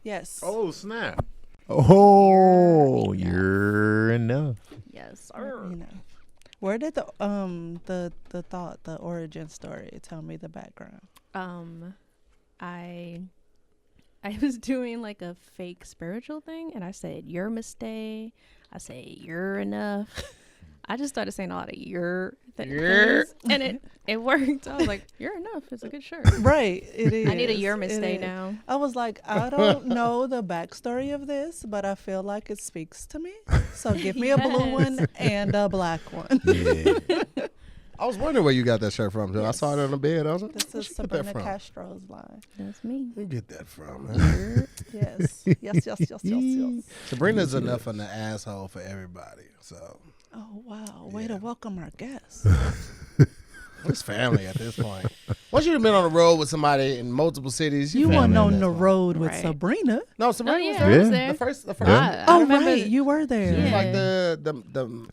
Yes. Oh, snap. Oh, you're enough. Yes, sir. You know. Where did the thought, the origin story, tell me the background? I was doing like a fake spiritual thing, and I said, "You're a mistake." I say, "You're enough." I just started saying a lot of "you're" things, and it worked. I was like, "You're enough." It's a good shirt. Right, it is. I need a "you're mistake" now. I was like, I don't know the backstory of this, but I feel like it speaks to me. So give me a blue one and a black one. Yeah. I was wondering where you got that shirt from, though. Yes. I saw it on the bed. I was like, This is where'd you get that Sabrina from? Castro's line. That's me. Where you get that from, man? Yes. Yes. Sabrina's enough in the asshole for everybody. So Oh, wow. Way to welcome our guests. it's family at this point. Once you've been on the road with somebody in multiple cities, You family weren't at on this the point. road with Right. Sabrina. No, Oh Sabrina was yeah, there. I was Yeah. there. The first. Yeah. I Oh, remember right. You were there. She was Yeah. like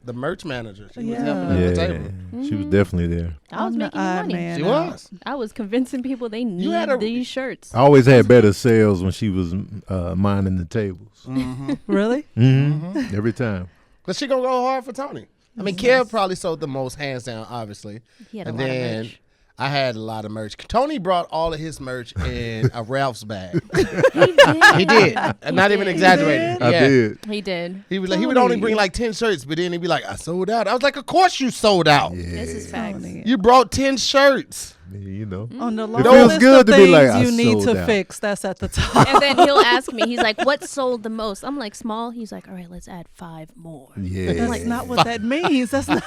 the merch manager. She was Yeah. helping at the table. She was definitely there. I was I'm the making you odd money. man She out. was. I was convincing people they need had these shirts. I always had better sales when she was minding the tables. Really? Mm-hmm. Every time. But she gonna go hard for Tony. I mean, Kev probably sold the most hands down, obviously. He had a And lot of then merch. I had a lot of merch. Tony brought all of his merch in a Ralph's bag. He did. And not even exaggerating. did? I did. He did. He would only bring like 10 shirts, but then he'd be like, I sold out. I was like, of course you sold out. Yeah. This is facts. Tony. You brought 10 shirts. You know. On the long feels list good of to be things like, I you need sold to out. fix, that's at the top. And then he'll ask me, he's like, what sold the most? I'm like, small. He's like, all right, let's add 5 more. Yeah. That's not what that means. That's not.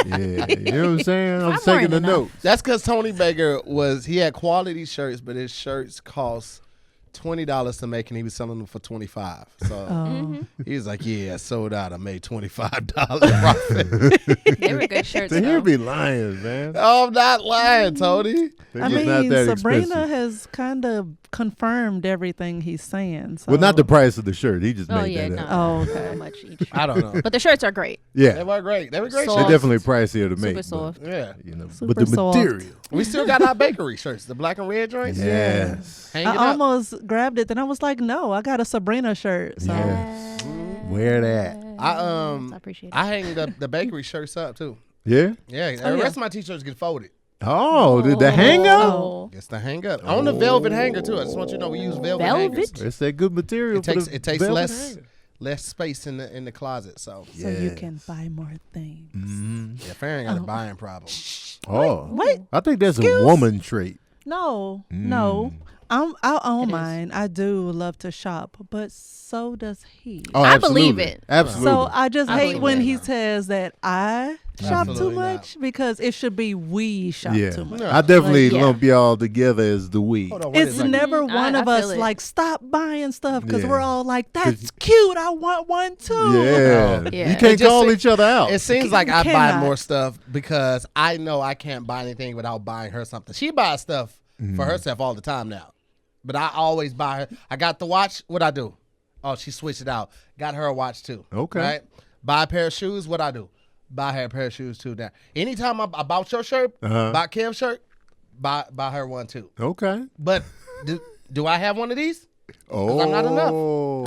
Yeah. You know what I'm saying? I'm I'm taking more the than notes. That's because Tony Baker he had quality shirts, but his shirts cost $20 to make, and he was selling them for $25. So he was like, "Yeah, I sold out. I made $25 profit." They were good shirts, So though. he'll be lying, man. I'm not lying, Tony. They're I just not mean, that Sabrina expensive. has kind of confirmed everything he's saying. So. Well, not the price of the shirt. He just Oh, made yeah, that no. up. Oh, Not okay. much each. I don't know. But the shirts are great. They Yeah. were great. They were great Soft. They're shirts. definitely pricier to make. Super but, soft. Yeah. You know, Super but the soft. material. We still got our bakery shirts, the black and red joints. Yes. Hang it I up. almost grabbed it, then I was like, no, I got a Sabrina shirt. So. Yes. Wear that. I appreciate it. I hang the bakery shirts up too. Yeah. Yeah, Oh, the yeah. rest of my t-shirts get folded. Oh, did the hang up? Oh. It's the hang up. On the velvet hanger too. I just want you to know we use velvet hangers. Velvet? It's that good material. It takes velvet less hanger. less space in the closet. So So you Yes. can buy more things. Mhm. yeah, Farron got a buying problem. Oh, Wait. I think that's Excuse? a woman trait. No. I own It is. mine. I do love to shop, but so does he. Oh, I believe absolutely. it. Absolutely. So I just I hate believe when it. he says that I shop too Absolutely not. much because it should be we shop yeah, too much. Yeah. I definitely Like, yeah. lump y'all together as the we. Hold on, wait a It's second. never I one of feel us it. like stop buying stuff because Yeah. we're all like, that's cute. I want one too. Yeah. Yeah. You It can't just call se- each other out. It seems like I buy cannot. more stuff because I know I can't buy anything without buying her something. She buys stuff for herself all the time now, but I always buy her. I got the watch. What I do? Oh, she switched it out. Got her a watch too. Okay. Right. Buy a pair of shoes. What I do? Buy her a pair of shoes too. Now, anytime I bought your shirt, buy Kev's shirt, buy her one too. Okay. But do I have one of these? Oh. I'm not enough.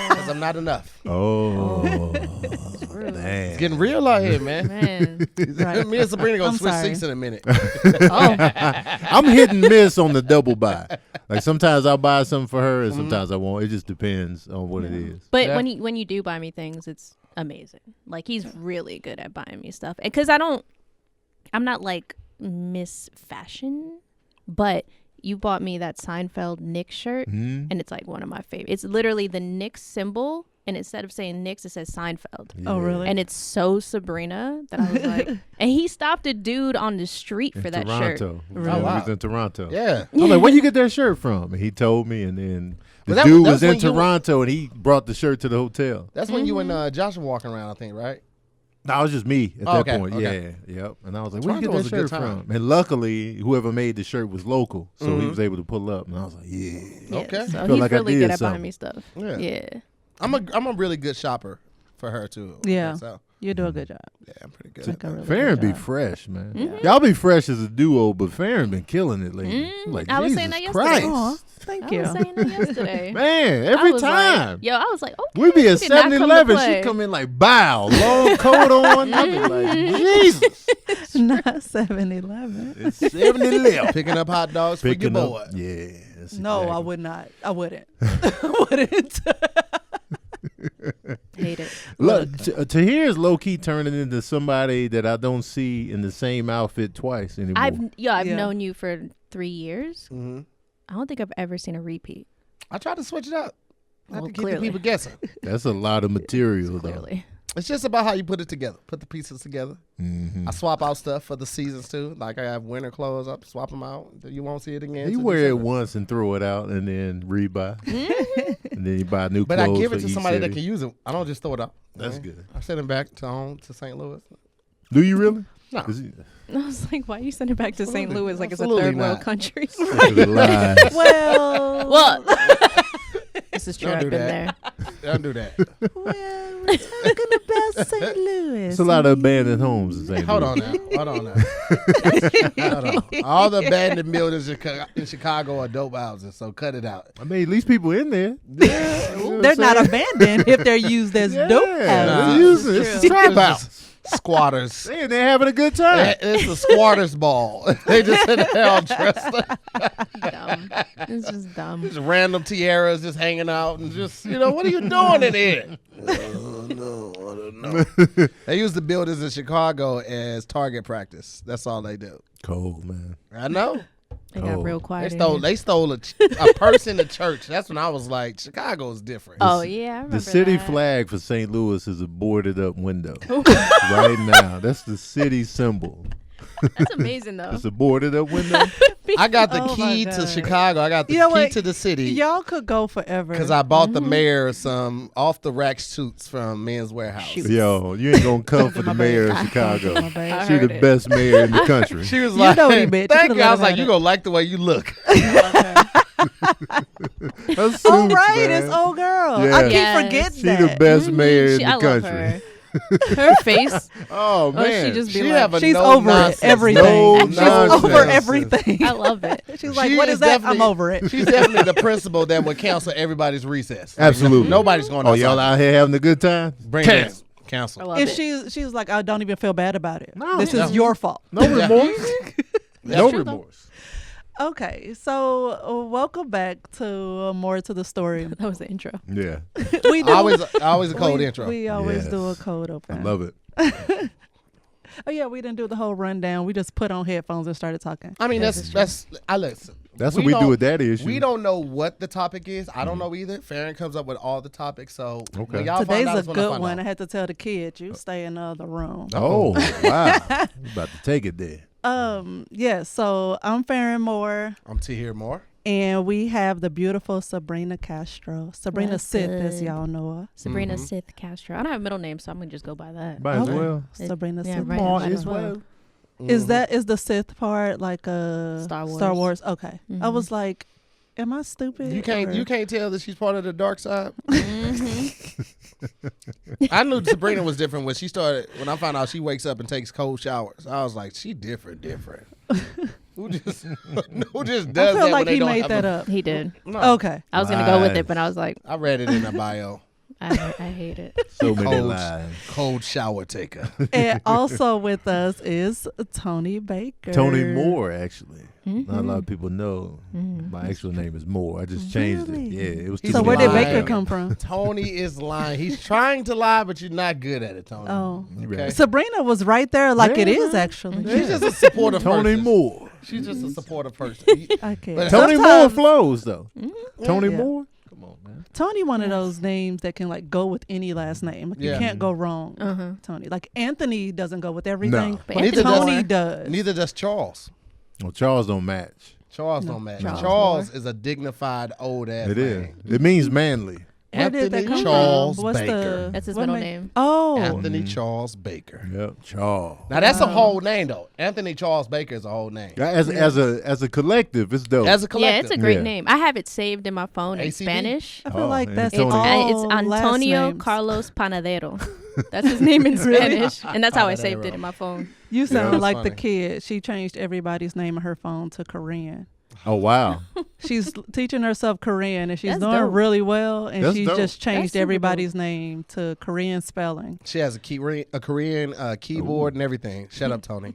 Because I'm not enough. Oh. It's Man. getting real out here, man. Man. Right. Me and Sabrina gonna I'm switch sorry. seats in a minute. Oh. I'm hit and miss on the double buy. Like sometimes I'll buy something for her and sometimes I won't. It just depends on what it is. But Yeah. when you do buy me things, it's amazing. Like he's really good at buying me stuff. Because I'm not like Miss Fashion, but you bought me that Seinfeld Nick shirt, and it's like one of my favorites. It's literally the Nick symbol, and instead of saying Nick's, it says Seinfeld. Oh, really? And it's so Sabrina that I was like, and he stopped a dude on the street for In that shirt. Toronto. Really? He Wow. was in Toronto. Yeah. I'm like, where you get that shirt from? And he told me, and then the But that- dude that's was in when you- Toronto, and he brought the shirt to the hotel. That's when you and Joshua walking around, I think, right? No, it was just me at Oh, that okay, point. okay. Yeah, yep. And I was like, where you Toronto get was that a good shirt time. from? And luckily, whoever made the shirt was local, so he was able to pull up. And I was like, yeah. Yeah, Okay. So Felt he's like I really did good at buying something. me stuff. Yeah. Yeah. I'm a really good shopper for her too. Yeah. So You do a good job. Yeah, I'm pretty good. Like a really Farron good be job. fresh, man. Mhm. Y'all be fresh as a duo, but Farron been killing it lately. Mhm. I'm like, I was Jesus saying that Christ. yesterday. Aw, thank I you. was saying that yesterday. Man, I every was time. Like, I was like, okay. We be at she did not come to 7-Eleven. She play. come in like, bow, long coat on. I be like, Jesus. Not 7-Eleven. It's 7-Eleven. Picking up hot dogs Picking for your up. boy. Yeah. That's No, I exactly. would not. I wouldn't. I wouldn't. Hate it. Look, Tahir's low key turning into somebody that I don't see in the same outfit twice anymore. I've Yeah. known you for 3 years. Mm-hmm. I don't think I've ever seen a repeat. I tried to switch it up. Not Well, to keep clearly. the people guessing. That's a lot of material, though. Clearly. It's just about how you put it together. Put the pieces together. Mm-hmm. I swap out stuff for the seasons too. Like I have winter clothes, I swap them out. You won't see it again. He till wear it December. once and throw it out, and then rebuy, and then you buy new But clothes. I give it for to each somebody that city. can use it. I don't just throw it out. That's Okay? good. I send it back to home to St. Louis. Do you really? No. Is he- I was like, why you send it back to St. Absolutely. Louis like it's a Absolutely third world not. country? Look at the lies. Well, Well, this is true. Don't I've do been that. there. Don't do that. well, we're talking about St. Louis. It's a lot of abandoned homes in St. Hold Louis. on now. Hold on now. Hold on. All the abandoned buildings in Chicago are dope houses, so cut it out. I mean, at least people in there. They're not abandoned if they're used as dope Yeah, houses. they're using it. It's a trap It's house. just Squatters. They in there having a good time. It's a squatters ball. They just sit there all dressed up. Dumb. It's just dumb. Just random tiaras just hanging out and just, what are you doing in here? I don't know. They use the buildings in Chicago as target practice. That's all they do. Cold, man. I know. They got Oh. real They quiet. stole a purse in the church. That's when I was like, Chicago's different. Oh yeah, I remember The city that. flag for St. Louis is a boarded up window right now. That's the city symbol. That's amazing though. It's a boarded up window. I got the Oh, key my to God. Chicago. I got the You know key what? to the city Y'all could go forever. because I bought the mayor some off the rack suits from Men's Warehouse. Shoot. Yo, you ain't gonna come for the My mayor bad. of Chicago. My bad. I She heard the it. best mayor in the country. She was You like, know he bet. You thank could've you. I let was him like, have you it. gonna like the way you look. Her suits, Oh right, man. it's old girl. Yeah. I keep Yes. forgetting She that. the best Mhm. mayor in I the love country. her. Her face. Oh Oh, man, she just be She like, have a She's no over nonsense, it. Everything. no She's nonsense. over everything. I love it. She's like, She what is is that? I'm definitely- over it. She's definitely the principal that would cancel everybody's recess. Like, Absolutely. nobody's going Oh, outside. y'all out here having a good time? Bring Cancel. it. Cancel. I love And it. she was like, I don't even feel bad about it. No, This no. is your fault. No remorse. no true, though. remorse. Okay, so welcome back to more to the story. That was the intro. Yeah, We do Always a cold we, intro. We always do a Yes. cold open. I love it. Oh yeah, we didn't do the whole rundown. We just put on headphones and started talking. I mean, that's. I listen. That's what we do don't- with that issue. We don't know what the topic is. I don't know either. Farron comes up with all the topics. So Okay. when y'all Today's find out, a is when I good find one. I out. had to tell the kids, you stay in the other room. Oh wow, you about to take it there. Yeah, so I'm Farron Moore, I'm to hear more. and we have the beautiful Sabrina Castro. Sabrina That's Sith, as good. y'all know her. Sabrina Sith Castro. I don't have a middle name, so I'm gonna just go by that. Might as Okay. well. Sabrina Yeah, Sith. right. Might Might as as well. Is the Sith part like a Star Wars. Star Wars? Okay. I Mhm. was like, am I stupid? You can't or- tell that she's part of the dark side. Mm-hmm. I knew Sabrina was different when she started. When I found out she wakes up and takes cold showers, I was like, she different. Who just I does feel that like when they he don't made have that a, up. He did. No, Okay. I was gonna go with Lies. it, but I was like, I read it in the bio. I hate it. So many Cold. lies. Cold shower taker. And also with us is Tony Baker. Tony Moore, actually. Mm-hmm. Not a lot of people know my actual name is Moore. I just changed Really? it. Yeah, it was. He's So too where did long. Baker come from? Tony is lying. He's trying to lie, but you're not good at it, Tony. Oh. Okay. Sabrina was right there like Yeah, it is man. actually. She's just a supportive Tony person. Moore. She's just a supportive person. I can't. But Tony Moore Sometimes flows though. Tony Yeah. Moore. Come on, man. Tony one of those names that can like go with any last name. Like, Yeah. you can't go wrong. Uh-huh. Tony. Like Anthony doesn't go with everything. No. But But Neither Tony does- does. Neither does Charles. Well, Charles don't match. Charles don't matter. Charles Charles is a dignified old ass It is. name. It means manly. Where did that Anthony come Charles from? What's Baker. That's his what middle ma- name. Oh. Anthony Charles Baker. Yep, Charles. Now that's a whole name though. Anthony Charles Baker is a whole name. As a collective, it's dope. As a Yeah, collective. it's a great Yeah. name. I have it saved in my phone in ACB? Spanish. I feel Oh, like and that's Tony. all It's last Antonio names. Carlos Panadero. That's his name in Really? Spanish, and that's how I that saved it wrong. in my phone. You sound that's like the funny. kid. She changed everybody's name on her phone to Korean. Oh wow. She's teaching herself Korean, and she's That's doing dope. really well. And That's she dope. just changed That's super everybody's name to Korean spelling. She has a Korean keyboard and everything. Shut up, Tony.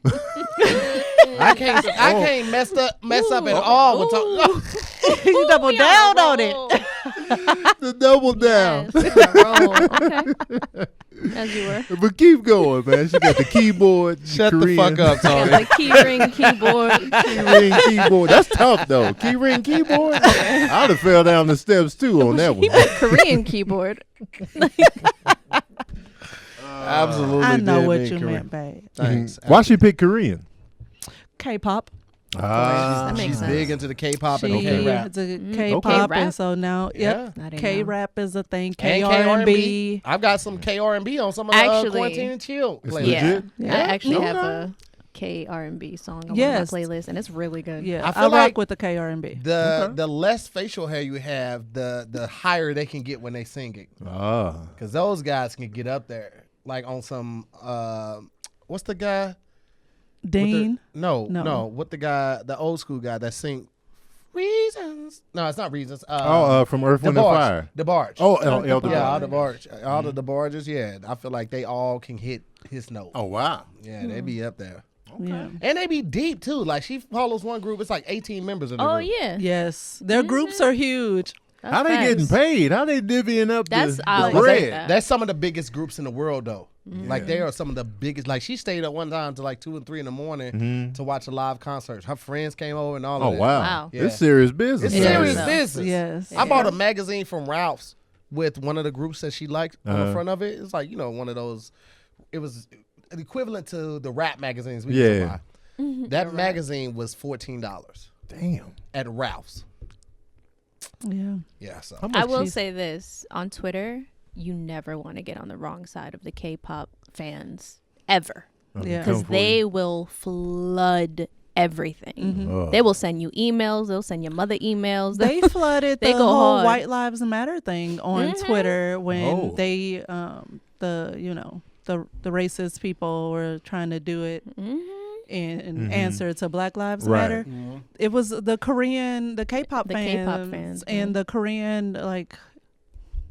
I can't mess up at all with Tony. You double We on a down on it. roll. The double down. Yes, we on a roll. Okay. As you were. But keep going, man. She got the keyboard. Shut Korean, the fuck up, Tony. The key ring keyboard. Keyring keyboard. That's tough though. Keyring keyboard. I'd have fell down the steps too on that He one. meant Korean keyboard. Absolutely. I know did what mean you Korean. meant, babe. Thanks. Why she pick Korean? K-pop. Ah, That makes She's sense. big into the K-pop and She K-rap. the Mm. K-pop, K-rap? and so now, Yeah. I didn't K-rap is a thing. And K-R&B. I've got some K-R&B on some of the Actually- Quarantine and Chill It's playlist. Yeah. legit? Yeah. I actually Okay. have a K-R&B song on Yes. my playlist, and it's really good. Yeah, I I, feel rock like with the K-R&B. The less facial hair you have, the higher they can get when they sing it. Ah. Because those guys can get up there. Like on some, what's the guy? Dean. No. What the guy, the old school guy that sing Reasons? No, it's not Reasons. From Earth, Wind, and Fire. DeBarge. Oh, El DeBarge. yeah, all the DeBarge. All the DeBarges, yeah. I feel like they all can hit his note. Oh, wow. Yeah, they be up there. Yeah. And they be deep, too. Like, she follows one group. It's like 18 members in the Oh group. yeah. Yes, their groups are huge. That's How they facts. getting paid? How they divvying up That's- the I But like bread? that. That's some of the biggest groups in the world, though. Like, they are some of the biggest. Like, she stayed up one time till like 2 and 3 in the morning to watch a live concert. Her friends came over and all Oh, of that. wow. Wow. Yeah. It's serious business. It's Yeah. serious Yeah. business. Yes. I bought a magazine from Ralph's with one of the groups that she liked on the front of it. It's like, one of those. It was equivalent to the rap magazines we used to Yeah. buy. That magazine was $14 Damn. at Ralph's. Yeah. Yeah, so How much I will cheese? say this on Twitter: you never want to get on the wrong side of the K-pop fans ever, Yeah. because they will flood everything. Oh. They will send you emails. They'll send your mother emails. They flooded They the go whole hard. White Lives Matter thing on Twitter when Oh. they the racist people were trying to do it in answer to Black Lives Right. Matter. It was the K-pop The fans, K-pop fans, and the Korean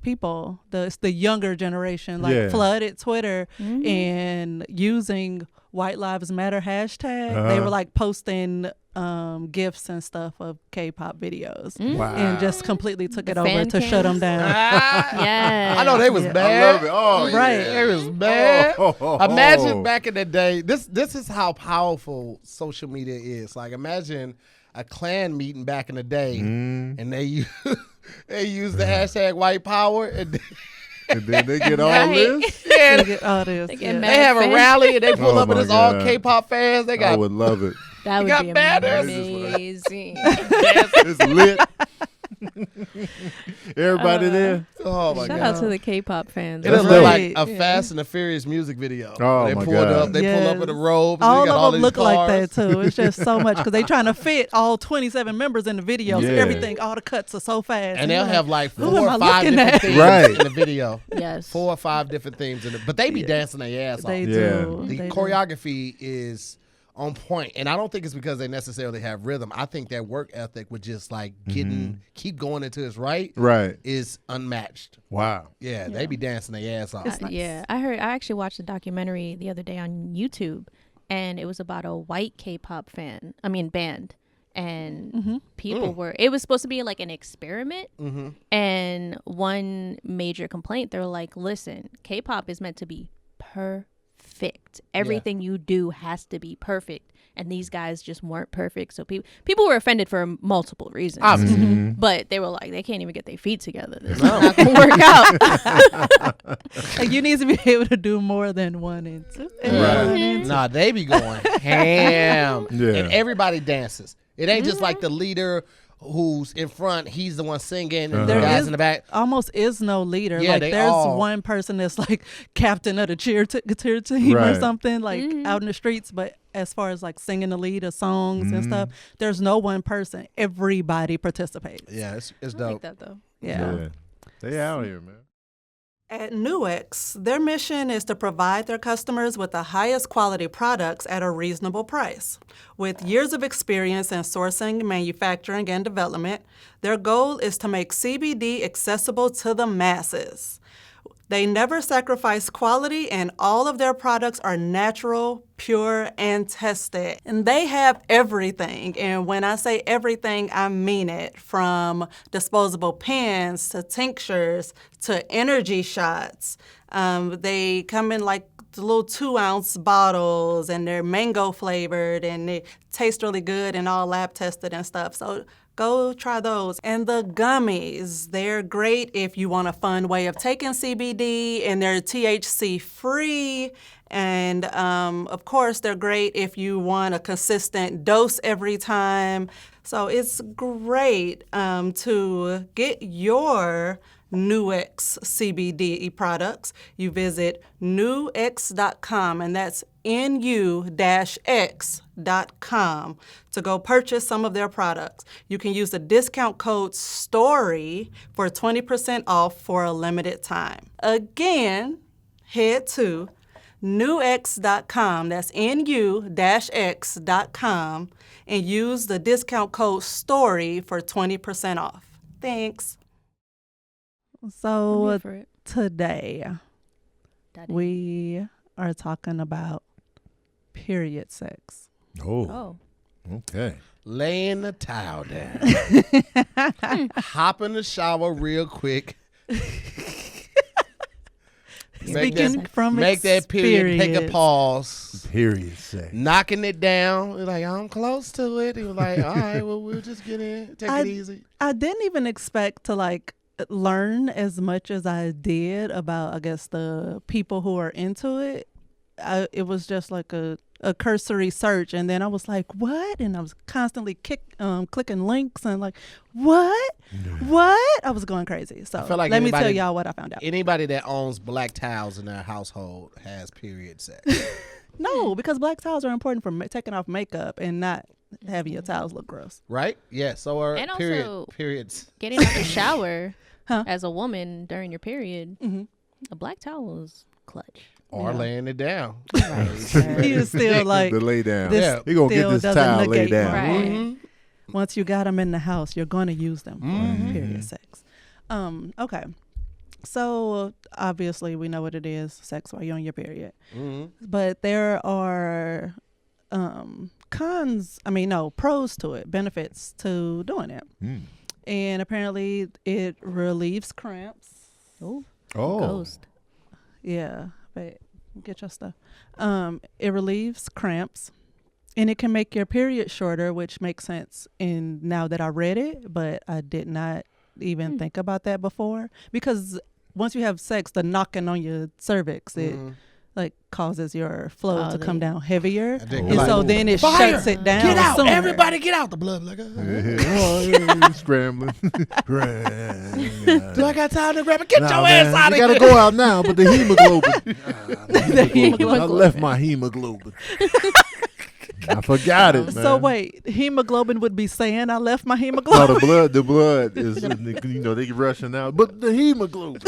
people, the younger generation, Yeah. flooded Twitter and using White Lives Matter hashtag. They were posting gifs and stuff of K-pop videos Wow. and just completely took it The over fan to shut them cams. down. Yeah, I know they was Yeah. bad. I love it. Oh, Right. yeah. They was bad. Oh. Imagine back in the day. This is how powerful social media is. Like, imagine a clan meeting back in the day, and they use the hashtag white power, and And then they get all Right. this. They get all this. They get yeah. mad. they have a Fans. rally and they pull Oh up and my it's all God. K-pop fans. They I got would love it. that would got be banners? amazing. It's lit. Everybody there. oh my Shout god. out to the K-pop fans. It That's look like right. a Yeah. Fast and the Furious music video. Oh, they my pulled God. up. They pull up Yes. in a robe. All they got all of them these look like cars. that too. It's just so much because they trying to fit all 27 members in the video. So Yeah. everything, all the cuts are so fast. And they'll you're have like who 4 am or I 5 looking different at? themes Right. in the video. Yes. 4 or 5 different themes in it. But they be dancing their ass off. They Yeah. do. The They do. choreography is on point, and I don't think it's because they necessarily have rhythm. I think their work ethic with just keep going until it's right Right. is unmatched. Wow. Yeah, they be dancing their ass off. It's nice. Yeah, I actually watched a documentary the other day on YouTube, and it was about a white K-pop band, and people were. It was supposed to be like an experiment, and one major complaint, they were like, "Listen, K-pop is meant to be perfect. Everything you do has to be perfect." And these guys just weren't perfect, so people were offended for multiple reasons. Obviously. But they were like, they can't even get their feet together. This is not gonna work out. Like, you need to be able to do more than 1 and 2. And Right. 1 and 2. Nah, they be going ham. Yeah. And everybody dances. It ain't just like the leader who's in front, he's the one singing, and the There guys is in the back. almost is no leader. Yeah, like they there's all- one person that's like captain of the cheer team or Right. something out in the streets. But as far as like singing the lead of songs and stuff, there's no one person. Everybody participates. Yeah, it's I like dope. that though. Yeah. They out here, man. At Nuex, their mission is to provide their customers with the highest quality products at a reasonable price. With years of experience in sourcing, manufacturing, and development, their goal is to make CBD accessible to the masses. They never sacrifice quality, and all of their products are natural, pure, and tested. And they have everything. And when I say everything, I mean it. From disposable pens to tinctures to energy shots. They come in like the little 2-ounce bottles, and they're mango flavored, and they taste really good and all lab tested and stuff. So go try those. And the gummies, they're great if you want a fun way of taking CBD, and they're THC free. And of course, they're great if you want a consistent dose every time. So it's great to get your Nuex CBD products. You visit nuex.com, and that's nu-x.com to go purchase some of their products. You can use the discount code STORY for 20% off for a limited time. Again, head to nuex.com, that's nu-x.com, and use the discount code STORY for 20% off. Thanks. So today we are talking about period sex. Oh. Okay. Laying the towel down. Hop in the shower real quick. Make that period take a pause. Period sex. Knocking it down. You're like, I'm close to it. He was like, all right, well, we'll just get in. Take it easy. I didn't even expect to learn as much as I did about, I guess, the people who are into it. It was just like a cursory search, and then I was like, what? And I was constantly clicking links and like, what? I was going crazy. So like let me tell y'all what I found out. Anybody that owns black towels in their household has period sex. No, because black towels are important for taking off makeup and not having your towels look gross. Right? Yeah. So are and periods. Getting out the shower as a woman during your period, a black towel is clutch. Or laying it down. Right. He is still like the lay down. Yeah, he gonna get this towel lay down. Right. Mm-hmm. Once you got them in the house, you're going to use them for period sex. Okay. So obviously we know what it is, sex while you're on your period. But there are pros to it, benefits to doing it. And apparently it relieves cramps. Oh. Ghost. Yeah, but get your stuff. It relieves cramps, and it can make your period shorter, which makes sense now that I read it, but I did not even think about that before, because once you have sex, the knocking on your cervix, it causes your flow to come down heavier, and so then it shuts it down. Get out! Sooner. Everybody, get out! The blood, Scrambling. Do I got time to grab it? Get your ass out of here! You gotta go out now, but the hemoglobin. I left my hemoglobin. I forgot it, man. So wait, hemoglobin would be saying I left my hemoglobin? No, the blood is, they rushing out, but the hemoglobin.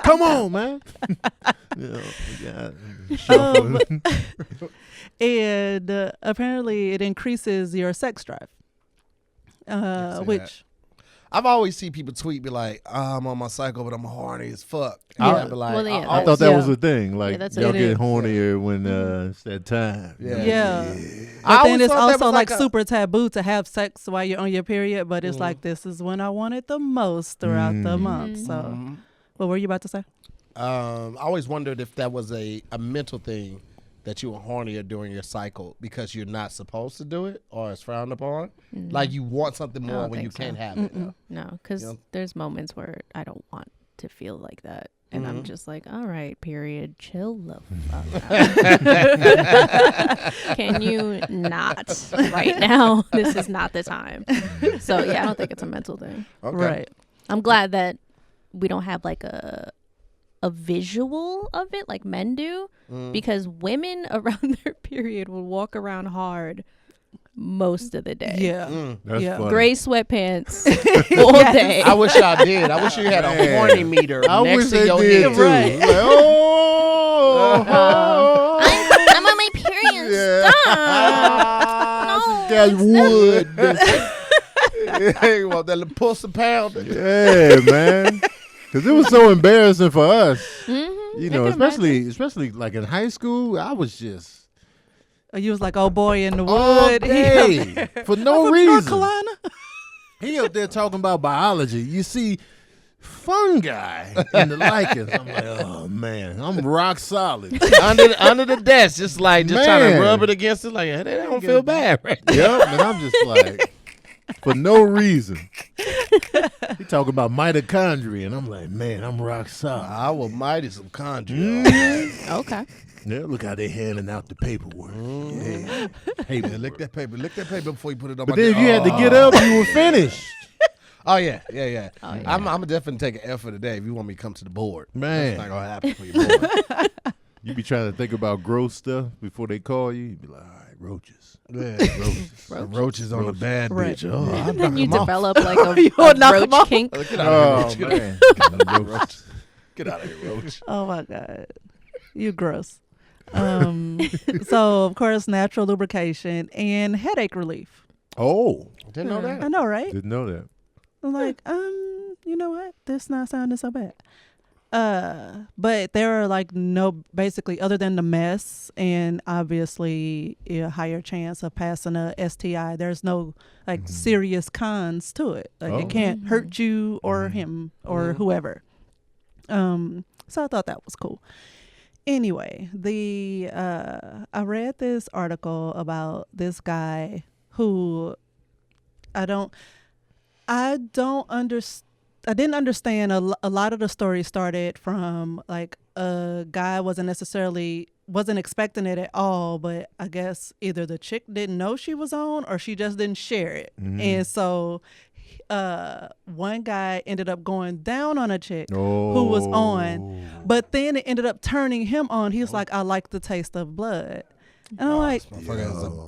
Come on, man. And apparently it increases your sex drive, which... I've always seen people tweet, be like, I'm on my cycle, but I'm horny as fuck. I thought that was the thing. Like, y'all get hornier when it's that time. Yeah. But then it's also like super taboo to have sex while you're on your period, but it's like, this is when I want it the most throughout the month. So what were you about to say? I always wondered if that was a mental thing, that you were hornier during your cycle because you're not supposed to do it or it's frowned upon. Like you want something more when you can't have it. No, because there's moments where I don't want to feel like that. And I'm just like, all right, period, chill the fuck out. Can you not right now? This is not the time. So yeah, I don't think it's a mental thing. Okay. Right. I'm glad that we don't have like a visual of it like men do, because women around their period will walk around hard most of the day. Yeah. That's Yeah. funny. Gray sweatpants all day. I wish I did. I wish you had a horny meter I next wish to they your did head. too. Right. Like, oh, I'm on my period. yeah. Stop. Got wood. Hey, well, that little pussy pounder. Yeah, man. Because it was so embarrassing for us. Mm-hmm. You know, especially like in high school, I was just You was like, oh boy in the all wood. day for no North reason. Carolina. He up there talking about biology. You see fungi in the lichens. I'm like, oh man, I'm rock solid. under the desk, just trying to Man. rub it against it. Like, hey, they don't feel bad right now. Yep, and I'm just like, for no reason. He talking about mitochondria, and I'm like, man, I'm rock solid. I will mighty some chondria. Okay. Yeah, look how they handing out the paperwork. Yeah. Hey, Yeah, lick that paper before you put it on but my then if desk. you had to get up, you were finished. Oh yeah. Oh, yeah. I'm definitely take an effort today if you want me to come to the board. Man. That's not gonna happen for you, boy. You be trying to think about gross stuff before they call you. You be like, all right, roaches. Yeah. Roaches. Roaches on a bad Right. bitch. Oh, I'll knock You 'em off. develop like a, You will knock 'em roach off. kink. Get out of here, Oh, roach. man. Roaches. Get out of here, roach. Oh my God. You gross. So of course, natural lubrication and headache relief. Oh, Didn't know that. I know, right? didn't know that. I'm like, you know what? This not sounding so bad. But there are like basically other than the mess and obviously a higher chance of passing a STI. There's no like serious cons to it. Like Oh. it can't hurt you or him or whoever. So I thought that was cool. Anyway, I read this article about this guy who I didn't understand a lot of the story started from like a guy wasn't expecting it at all, but I guess either the chick didn't know she was on or she just didn't share it. And so one guy ended up going down on a chick who was on, but then it ended up turning him on. He was like, I like the taste of blood. And I'm like,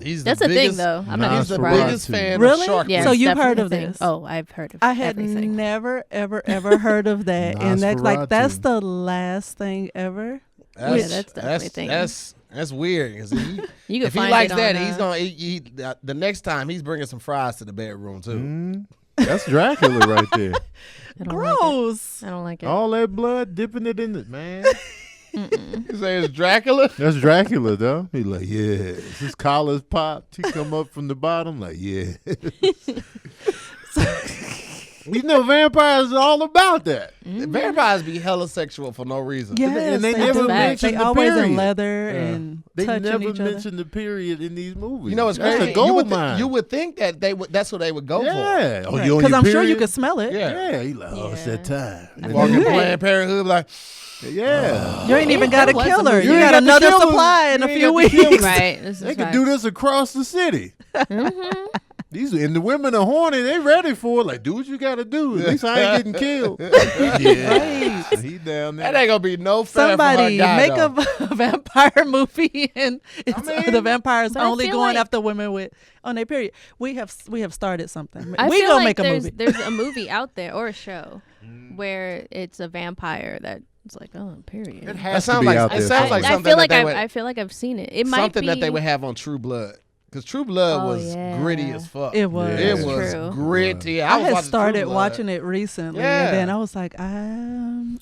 He's That's the a thing, biggest, though. I'm not He's the surprised. biggest fan Really? of shark. Yeah, So it's you've heard definitely of a thing. this? Oh, I've heard of I had everything. never, ever heard of that. And that's Nosferatu. the last thing ever. Yeah, that's definitely a thing. That's weird. 'Cause You can if he find likes it that, on, he's gonna eat the next time he's bringing some fries to the bedroom too. That's Dracula right there. I don't like it. Gross. I don't like it. All that blood, dipping it in it, man. You say it's Dracula? That's Dracula, though. He like, yeah. His collar's popped. He come up from the bottom, like, yeah. You know, vampires are all about that. Vampires be hella sexual for no reason. Yes, And they they never do. mention They the always period. in leather and They touching never each other. mention the period in these movies. You know what's That's crazy? a gold mine. You would think that that's what they would go for. yeah. Oh, Right. you on 'Cause your I'm sure you period? could smell it. Yeah. Yeah. He like, oh, it's that time. Walking Planned Parenthood like, Yeah. You ain't even got to That was kill a her. movie. You You ain't got got to another kill her. supply in You a ain't few got to kill weeks. her. Right. This They is could facts. do this across the city. And the women are horny. They ready for it. Like, do what you got to do. At least I ain't getting killed. Yeah. He down there. that ain't gonna be no fair Somebody for her guy, make though. a vampire movie and it's mean, the vampires but I only feel going like- after women on their period. We have started something. I We feel gonna like make a movie. there's a movie out there or a show where it's a vampire that it's like, oh, period. It That has to sounds be like out it there. sounds like I something feel that like they would, I feel like I've seen it. It might something be that they would have on True Blood. Because True Blood Oh, was yeah. gritty as fuck. It was. Yeah. It That's was true. gritty. I was had watching started True Blood. watching it recently, Yeah. and then I was like, I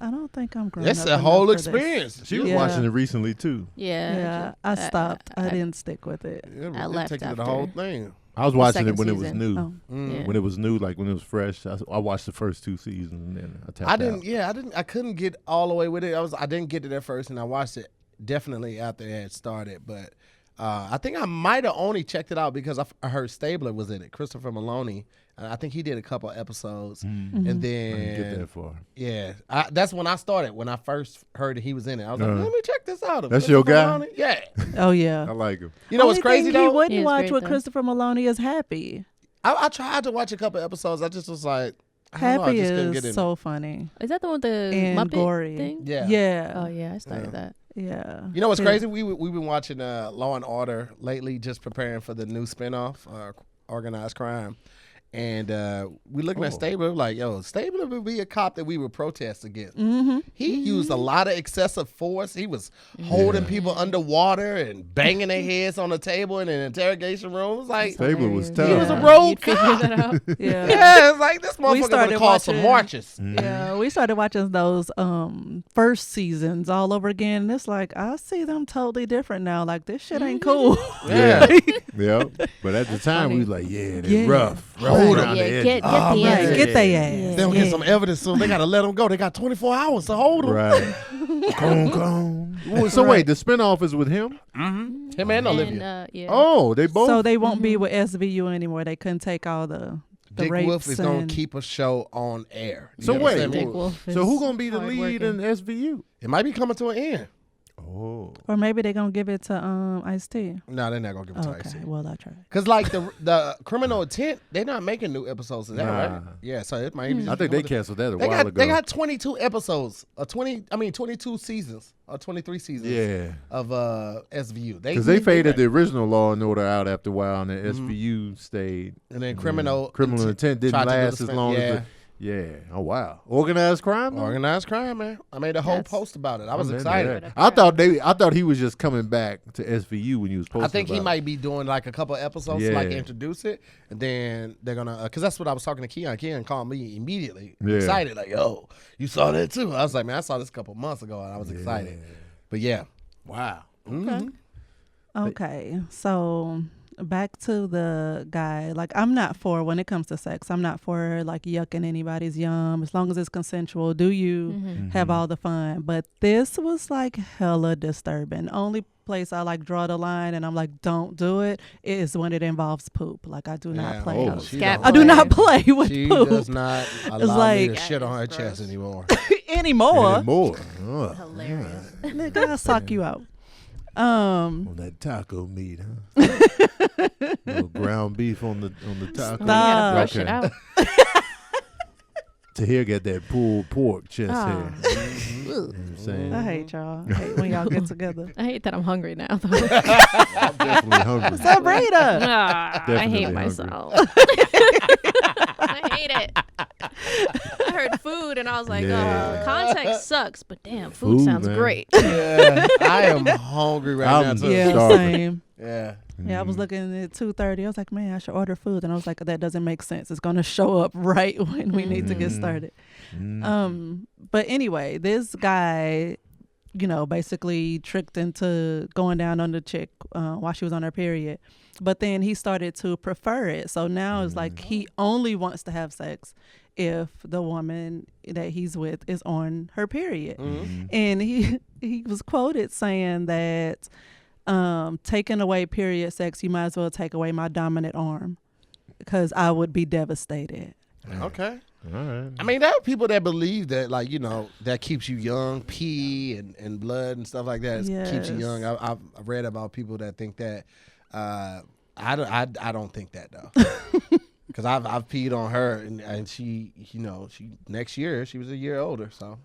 don't think I'm grown That's up a enough whole for this. experience. She was Yeah. watching it recently, too. Yeah. Yeah, I stopped. I didn't stick with it. I left Take you to the after. whole thing. I was watching it second when it was season. new. Oh. Yeah. When it was new, like when it was fresh. I watched the first 2 seasons and then I tapped out. I couldn't get all the way with it. I didn't get it at first, and I watched it definitely after it had started. But I think I might have only checked it out because I heard Stabler was in it, Christopher Maloney. I think he did a couple episodes, and I then didn't get that far. yeah, that's when I started. When I first heard that he was in it, I was like, let me check this out. That's your Christopher guy? Maloney? Yeah. Oh yeah. I like him. You know what's Only crazy thing though? He He wouldn't is watch great, with though. Christopher Maloney is Happy. I tried to watch a couple episodes. I just was like, I don't know, I Happy just couldn't get is in so funny. Is that the one with the And Muppet gory. thing? Yeah. Yeah. Oh yeah, I started that. Yeah. You know what's crazy? We've been watching Law and Order lately, just preparing for the new spinoff, Organized Crime. And we looking at Stabler like, yo, Stabler would be a cop that we would protest against. He used a lot of excessive force. He was holding people underwater and banging their heads on the table in an interrogation room. It was like Stabler was tough. he was a rogue Figure cop. that out. Yeah, it's like this motherfucker started would cause some watching- marches. Yeah, we started watching those first seasons all over again. And it's like, I see them totally different now. Like, this shit ain't cool. Yeah. Yeah. But at the time, funny. we was like, yeah, they're Yeah. rough. Hold around on. the Yeah, edges. get the man. answer. Get their ass. Yeah. They don't get some evidence soon. They got to let them go. They got 24 hours to hold them. Right. So wait, the spinoff is with him? Him and Olivia. Yeah. Oh, they both. So they won't be with SVU anymore. They couldn't take all the Dick rapes Wolf is going and- to keep a show on air. You So wait, understand me? Dick Wolf so who is gonna be the lead in SVU? It might be coming to an end. Oh, Or maybe they're going to give it to Ice-T. No, they're not going to give it to Okay, IC. well, I tried. Because, like, the Criminal Intent, they're not making new episodes of that, Nah. right? Yeah, so it might be I think they canceled that a while ago. They got 22 episodes, 22 seasons, or 23 seasons Yeah, of SVU. because they faded the original Law and Order out after a while, and the SVU stayed. And then Criminal Intent didn't tried to do last the as same- long yeah. as. Yeah. Oh wow. Organized crime. though? Organized Crime, man. I made a whole That's- post about it. I was I'm into excited. that. I thought he was just coming back to SVU when he was posting. I think he about it. might be doing like a couple episodes to like Yeah. introduce it, and then they're gonna because that's what I was talking to Keon. Keon called me immediately, Yeah. excited like, "Yo, you saw that too?" I was like, "Man, I saw this a couple months ago, and I was excited." But yeah, Wow. Mhm. Okay, so back to the guy. Like, I'm not for, when it comes to sex, I'm not for like yucking anybody's yum. As long as it's consensual, do you have all the fun? But this was like hella disturbing. Only place I like draw the line and I'm like, don't do it, is when it involves poop. Like, I do not Yeah. play. Oh, with- she Scat don't- I do not play with She poop does not allow me to like- shit on her That is chest gross. anymore. anymore. More. Ugh. Hilarious. Nigga, I'll suck you out. On that taco meat, huh? Little ground beef on the taco. You gotta brush Okay. it out. Tahir got that pulled pork chest Ah. hair. You know what I'm saying? I hate y'all. I hate when y'all get together. I hate that I'm hungry now, though. I'm definitely hungry. Sabrina. I Definitely hate hungry. myself. I hate it. I heard food and I was like, Yeah. oh, context sucks, but damn, food Food, sounds man. great. Yeah, I am hungry right now I'm- too. Yeah, Starving. same. Yeah. Yeah, I was looking at 2:30. I was like, man, I should order food. And I was like, that doesn't make sense. It's going to show up right when we need to get started. But anyway, this guy, you know, basically tricked into going down on the chick while she was on her period. But then he started to prefer it. So now it's like he only wants to have sex if the woman that he's with is on her period. And he was quoted saying that taking away period sex, you might as well take away my dominant arm because I would be devastated. Okay. All right. I mean, there are people that believe that, like, you know, that keeps you young, pee and blood and stuff like that keeps you Yes. young. I've read about people that think that. I don't think that though, because I've peed on her and she, you know, she next year she was a year older, so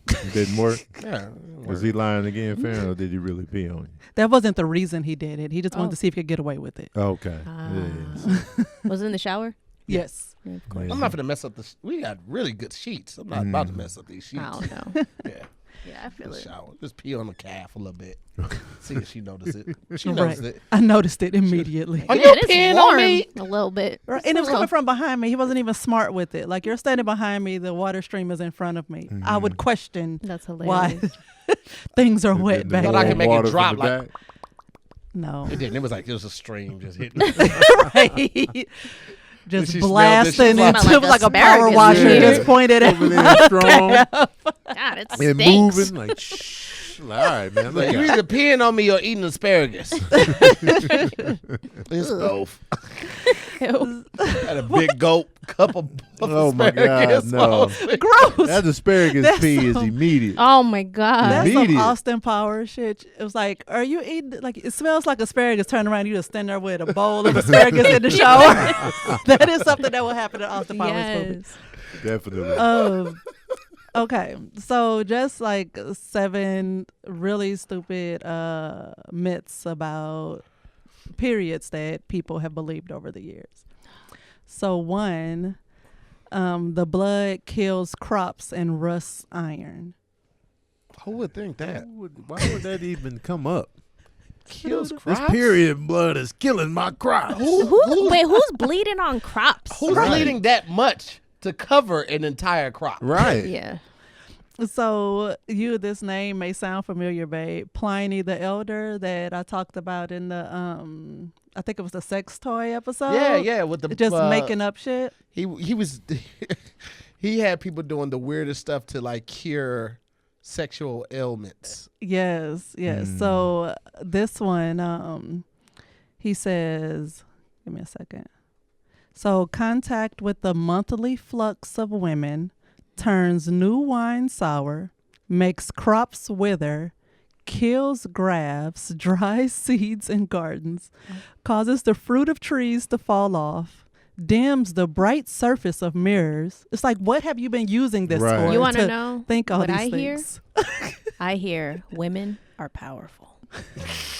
It didn't work. yeah. Was he lying again, Farron, or did he really pee on you? That wasn't the reason he did it. He just wanted to see if he could get away with it. Okay. Ah. Yeah. Was it in the shower? Yes. Yeah, of course. I'm not gonna mess up the. We got really good sheets. I'm not about to mess up these sheets. I don't know. Yeah. Yeah, I feel Just it. shower. Just pee on the calf a little bit. See if she noticed it. She noticed it. I noticed it immediately. Are Man, you it's peeing warm on me? a little bit. Right. And it was coming from behind me. He wasn't even smart with it. Like, you're standing behind me, the water stream is in front of me. I would question That's why hilarious. things are wet Did back Thought I there. could make it water from drop the like- back? No. It didn't. It was like it was a stream just hitting. Right. Just She smelled it. blasting She into smelled like, like a power asparagus washer in just here. pointed at Over there strong God, it and stinks. moving like shh. All right, man. Like, Look you out. either peeing on me or eating asparagus. It's both. Ew. Had a big gulp cup of Oh my asparagus. God, no. Gross. That asparagus That's pee is so- immediate. Oh my God. That's some Immediate. Austin Powers shit. It was like, are you eating, like, it smells like asparagus. Turn around, you just stand there with a bowl of asparagus in the shower. That is something that will happen in Austin Powers movie. Yes. Definitely. Okay, so just like 7 really stupid myths about periods that people have believed over the years. So 1, the blood kills crops and rusts iron. Who would think that? Why would that even come up? Kills This crops? period blood is killing my crops. Wait, who's bleeding on crops? Who's bleeding that much to cover an entire crop? Right. Yeah. So this name may sound familiar, babe. Pliny the Elder that I talked about in the I think it was the sex toy episode. Yeah, with the just making up shit. He was he had people doing the weirdest stuff to like cure sexual ailments. Yes. So this one, he says, give me a second. So contact with the monthly flux of women turns new wine sour, makes crops wither, kills grafts, dries seeds in gardens, causes the fruit of trees to fall off, dims the bright surface of mirrors. It's like, what have you been using this Right. for? You want to know think all what these I hear? things. I hear women are powerful.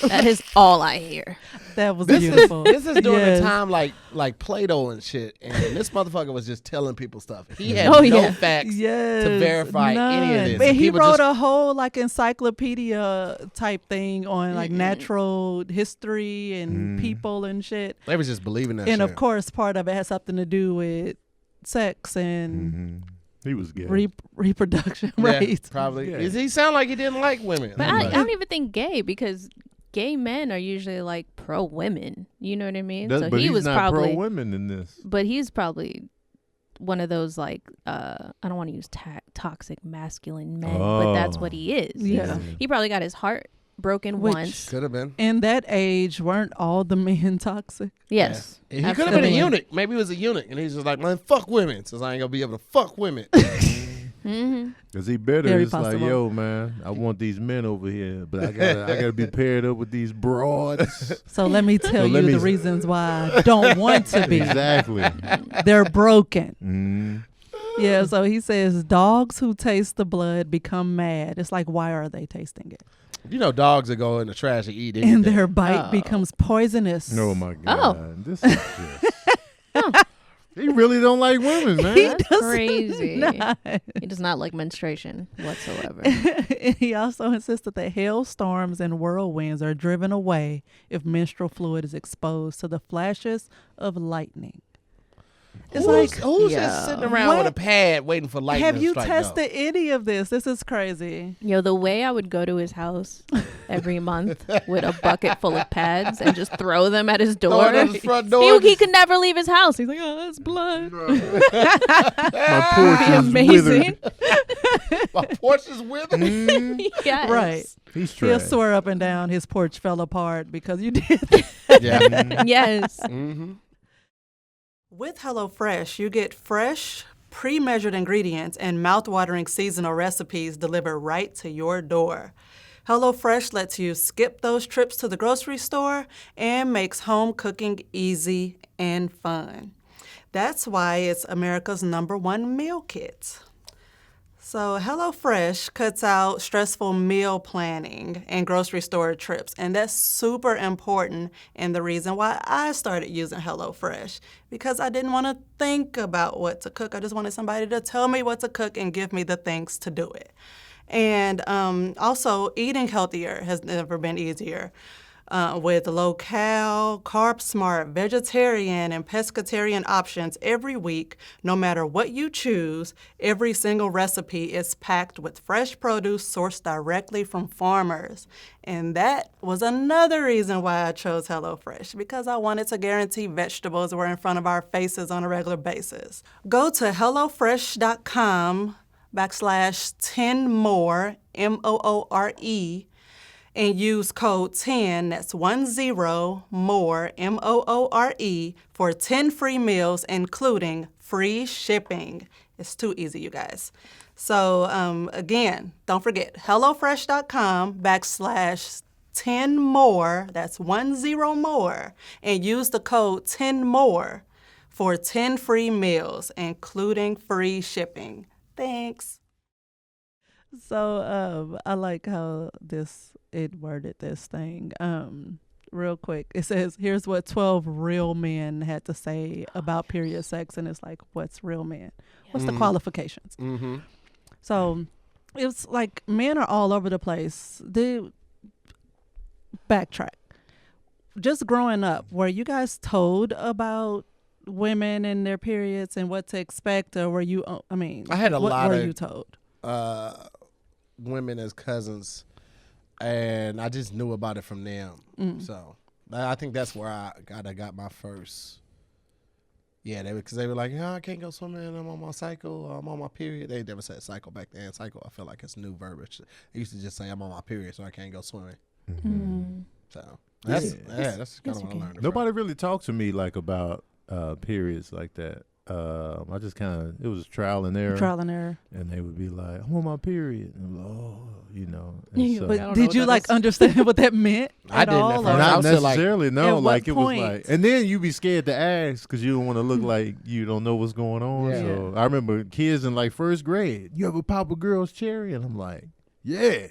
That is all I hear. That was beautiful. This is during Yes. a time like Plato and shit, and this motherfucker was just telling people stuff. He had Oh, no yeah. facts Yes, to verify any of none. this. But And he people wrote just- a whole like encyclopedia type thing on like natural history and people and shit. They was just believing that And shit. of course, part of it has something to do with sex and He was gay. reproduction, Yeah, right? probably. Yeah. Does he sound like he didn't like women? But I don't even think gay, because gay men are usually like pro women. You know what I mean? But he he's was not probably, pro women in this. but he's probably one of those like I don't want to use toxic masculine men, but that's what he is. Yeah. He probably got his heart broken Which- once. Could have been. In that age, weren't all the men toxic? Yes. He could have been a absolutely. eunuch. Maybe he was a eunuch, and he's just like, man, fuck women, since I ain't gonna be able to fuck women. Mm-hmm. Cause he better. Very It's like, possible. yo, man, I want these men over here, but I gotta be paired up with these broads. So let me tell let you me- the reasons why I don't want to be. Exactly. They're broken. Mm. Yeah, so he says dogs who taste the blood become mad. It's like, why are they tasting it? You know, dogs that go in the trash and eat anything. And their bite Oh. becomes poisonous. Oh my Oh. God. This is just. He really don't like women, man. He That's does crazy. not. He does not like menstruation whatsoever. And he also insisted that hailstorms and whirlwinds are driven away if menstrual fluid is exposed to the flashes of lightning. It's Who's like, just sitting around What? with a pad waiting for lightning have to you strike tested any of this? This is crazy. Yo, the way I would go to his house every month with a bucket full of pads and just throw them at his Throw door. it at his front door. He could never leave his house. He's like, oh, that's blood. My porch is Amazing. withered. My porch is withered. Yes. Right. He's He'll trash. swear up and down his porch fell apart because you did that. Yeah. Yes. Mm-hmm. With HelloFresh, you get fresh, pre-measured ingredients and mouth-watering seasonal recipes delivered right to your door. HelloFresh lets you skip those trips to the grocery store and makes home cooking easy and fun. That's why it's America's #1 meal kit. So HelloFresh cuts out stressful meal planning and grocery store trips, and that's super important and the reason why I started using HelloFresh, because I didn't want to think about what to cook. I just wanted somebody to tell me what to cook and give me the things to do it. And also, eating healthier has never been easier. With low-cal, carb-smart, vegetarian, and pescatarian options every week, no matter what you choose, every single recipe is packed with fresh produce sourced directly from farmers. And that was another reason why I chose HelloFresh, because I wanted to guarantee vegetables were in front of our faces on a regular basis. Go to HelloFresh.com/10more, MOORE, and use code 10, that's 10 more, MOORE, for 10 free meals, including free shipping. It's too easy, you guys. So again, don't forget, HelloFresh.com/10 more, that's 10 more, and use the code 10 more for 10 free meals, including free shipping. Thanks. So I like how it worded this thing. Real quick, it says, here's what 12 real men had to say about period sex, and it's like, what's real men? What's the qualifications? Mm-hmm. So it's like men are all over the place. They backtrack. Just growing up, were you guys told about women and their periods and what to expect, or were you? I mean, I had a what lot were of you told? Women as cousins, and I just knew about it from them. So I think that's where I got my first. Yeah, because they were like, yeah, I can't go swimming. I'm on my cycle. Or I'm on my period. They never said cycle back then. Cycle, I feel like it's new verbiage. They used to just say I'm on my period, so I can't go swimming. So that's kind of what I learned. Nobody really talked to me like about periods like that. I just kind of, it was trial and error. Trial and error. And they would be like, I'm on my period. And I'm like, oh, you know. And so, But did you like understand what that meant? I didn't at first. not I was necessarily, no. at Like what it point? was like, and then you be scared to ask because you don't want to look like you don't know what's going on. Yeah. So I remember kids in like first grade, you ever pop a girl's cherry? And I'm like, yeah.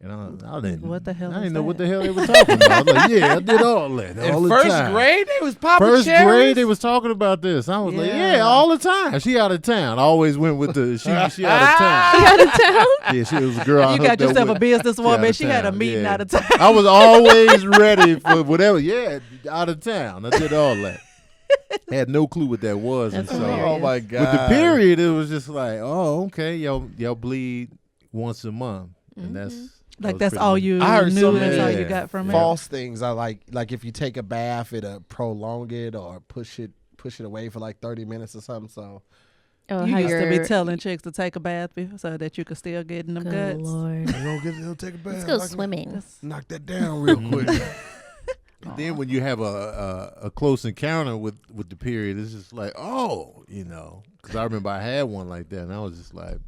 And I didn't. What the hell? I is didn't know that? what the hell they were talking about. I was like, yeah, I did all that all In the first time. grade, they was popping First cherries? grade, they was talking about this. I was like, yeah, all the time. She out of town. I always went with the she out of town. She out of town. Yeah, she was a girl. I You got hooked up yourself a with. businesswoman. Out She of had a town, meeting yeah. out of town. I was always ready for whatever. Yeah, out of town. I did all that. I had no clue what that was. That's and so hilarious. Oh my god! with the period, it was just like, oh, okay, y'all bleed once a month, and Like was that's pretty all much- you I heard knew. so That's many all you got from it. false things. I like if you take a bath, it'll prolong it or push it away for like 30 minutes or something. So Oh, You how used to be you're- telling chicks to take a bath so that you could still get in them Good guts. Lord. they'll take a bath. Let's go swimming. Knock that down real quick. Then when you have a close encounter with the period, it's just like, oh, you know, because I remember I had one like that, and I was just like,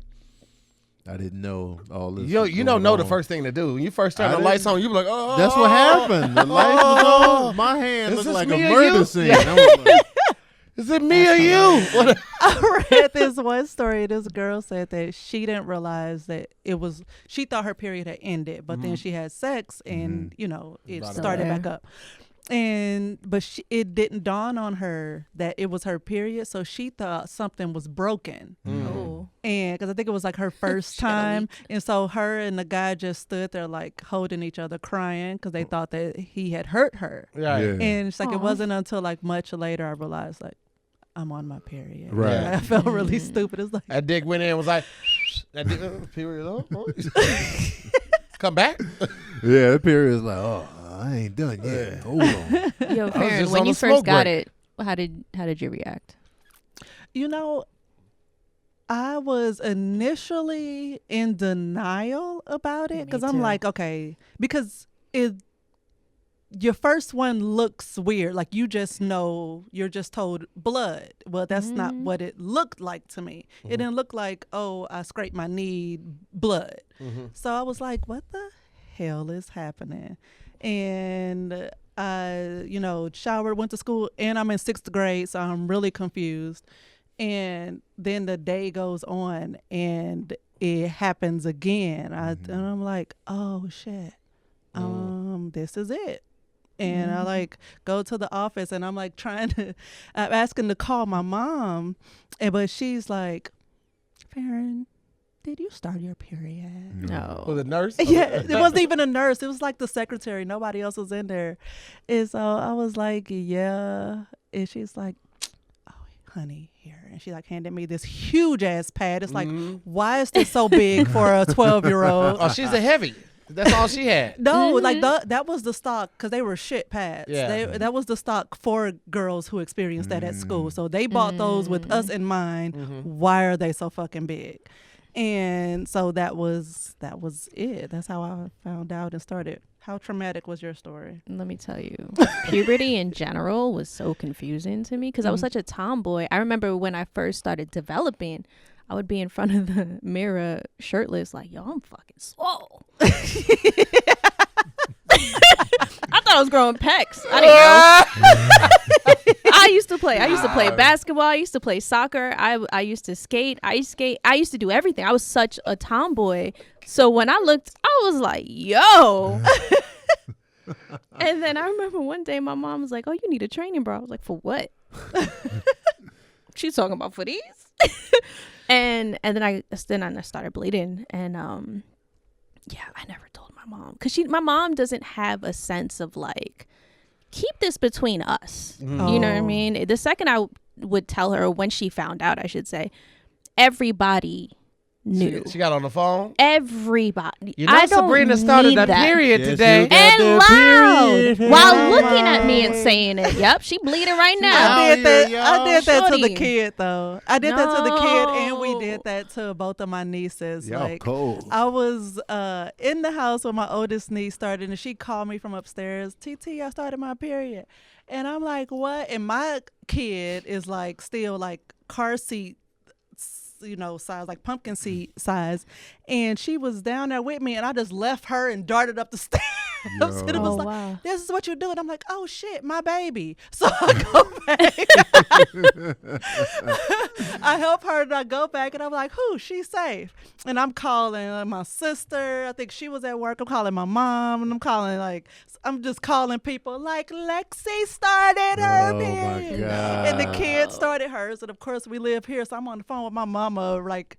I didn't know all this. You don't know the first thing to do. When you first turn I the lights didn't. on, you be like, oh. That's what happened. The lights was on. My hand Is looked this like a me or murder you? scene. I was like, Is it me or you? What? I read this one story. This girl said that she didn't realize that she thought her period had ended, but then she had sex and, it Brought it started back. back up. But it didn't dawn on her that it was her period. So she thought something was broken. Oh. And because I think it was like her first She had a time. leak. And so her and the guy just stood there like holding each other crying because they thought that he had hurt her. Yeah. And it's like it Aw. wasn't until like much later I realized like I'm on my period. Right. Like, I felt really stupid. It's like That dick went in and was like, that dick, period. Come back. yeah, the period is like, oh, I ain't done yet. Hold on. Yo, Farron, just when on you a first smoke got break. it, how did you react? I was initially in denial about it Me because I'm too. like, okay, because your first one looks weird. Like you just know, you're just told blood. Well, that's not what it looked like to me. It didn't look like, oh, I scraped my knee, blood. So I was like, what the hell is happening? And I, showered, went to school, and I'm in 6th grade, so I'm really confused. And then the day goes on, and it happens again. And I'm like, oh shit, this is it. And I like go to the office, and I'm like I'm asking to call my mom, but she's like, Farron, did you start your period? No. Was it nurse? Yeah, it wasn't even a nurse. It was like the secretary. Nobody else was in there. And so I was like, yeah. And she's like, oh, honey, here. And she like handed me this huge ass pad. It's like, why is this so big for a 12-year-old? Oh, she's a heavy. That's all she had. No, like that was the stock because they were shit pads. Yeah. That was the stock for girls who experienced that at school. So they bought those with us in mind. Why are they so fucking big? And so that was it. That's how I found out and started. How traumatic was your story? Let me tell you, puberty in general was so confusing to me because I was such a tomboy. I remember when I first started developing, I would be in front of the mirror shirtless like, yo, I'm fucking swole. I thought thought I was growing pecs. I didn't know. I used to play basketball. I used to play soccer. I used to skate. I used to do everything. I was such a tomboy. So when I looked, I was like, yo. And then I remember one day my mom was like, oh, you need a training bra. I was like, for what? She's talking about for these. and then I started bleeding. And I never told my mom. Because my mom doesn't have a sense of like, keep this between us. You know what I mean? The second I would tell her, when she found out, I should say, everybody knew. She got on the phone? Everybody. You know, Sabrina started a period today. And loud. While looking at me and saying it. Yep, she bleeding right now. I did that to the Shorty. kid, though. I did that to the kid, and we did that to both of my nieces. Y'all like, cold. I was in the house when my oldest niece started, and she called me from upstairs. TT, I started my period. And I'm like, what? And my kid is like still like car seat, size, like pumpkin seed size. And she was down there with me, and I just left her and darted up the stairs. And it was like, wow. This is what you do. And I'm like, oh shit, my baby. So I go back. I help her, and I go back, and I'm like, she's safe. And I'm calling my sister. I think she was at work. I'm calling my mom, and I'm just calling people like, Lexi started her period. My God. And the kid started hers. And of course we live here, so I'm on the phone with my mama like,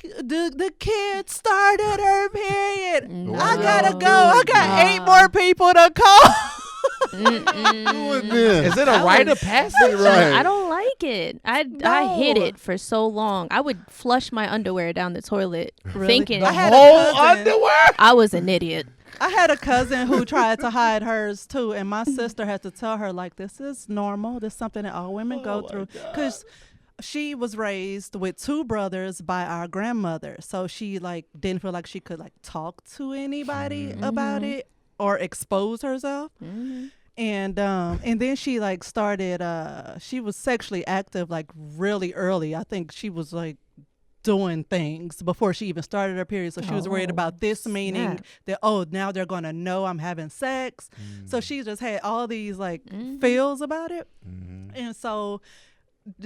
the kid started her period. Wow. I gotta go. I got 8 more people to call. Is it a rite of passage? Right. I don't like it. I hid it for so long. I would flush my underwear down the toilet thinking I had whole a cousin. underwear? I was an idiot. I had a cousin who tried to hide hers too, and my sister had to tell her like, this is normal. This is something that all women go through, because she was raised with 2 brothers by our grandmother, so she like didn't feel like she could like talk to anybody about it or expose herself. And then she like started she was sexually active like really early. I think she was like doing things before she even started her period, so she was worried about this meaning that now they're gonna know I'm having sex. So she just had all these like feels about it. And so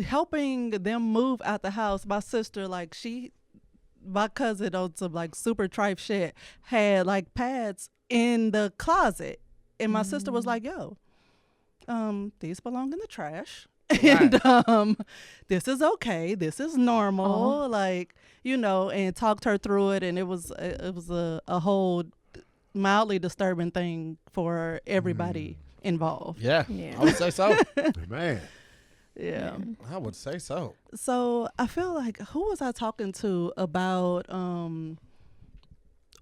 helping them move out the house, my sister, like my cousin on some like super tripe shit, had like pads in the closet, and my sister was like, yo, these belong in the trash. Right. And this is okay, this is normal, like, and talked her through it. And it was a whole mildly disturbing thing for everybody involved. Yeah, I would say so. Man. Yeah. I would say so. So I feel like, who was I talking to about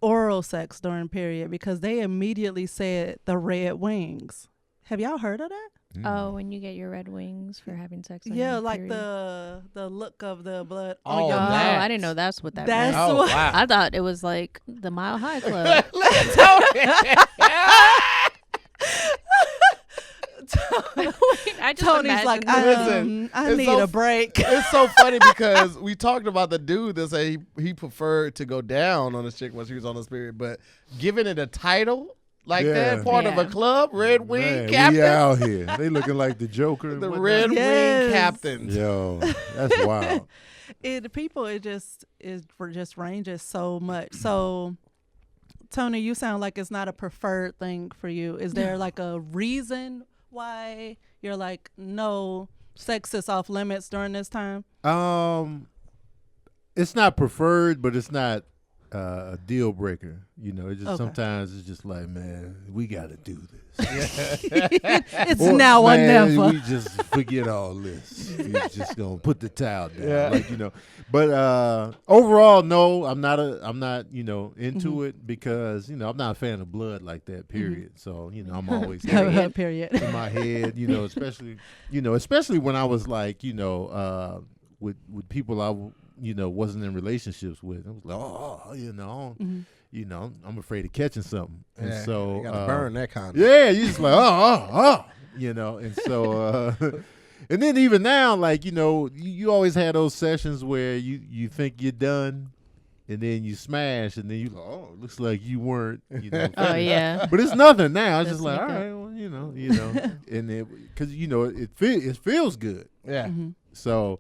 oral sex during period? Because they immediately said the red wings. Have y'all heard of that? Oh, when you get your red wings for having sex. Yeah, like the look of the blood Oh, on your Oh, that. I didn't know that's what that That's meant. Oh, what wow. I thought it was like the Mile High Club. I just Tony's like, Listen, I it's need so a break. It's so funny because we talked about the dude that said he preferred to go down on his chick when she was on this period, but giving it a title like that, part of a club, Red Wing Man, Captain. we out here. They looking like the Joker. The What Red Yes. Wing Captain. Yo, that's wild. It just ranges so much. So, Tony, you sound like it's not a preferred thing for you. Is there like a reason why you're like, no, sex is off limits during this time? It's not preferred, but it's not a deal breaker. It just sometimes it's just like, man, we got to do this. It's now or never. We just forget all this. We just gonna put the towel down, Yeah. But overall, no, I'm not into it because I'm not a fan of blood like that. Period. So I'm always Period. in my head. Especially when I was like with people I wasn't in relationships with. I was like, I'm afraid of catching something. And so you gotta burn that kind of. Yeah, you just like, and so and then even now, like, you always had those sessions where you think you're done and then you smash, and then you go, oh, it looks like you weren't, Oh yeah. But it's nothing now. It's just like, all That's right, well, and it, because it feels good. Yeah. So,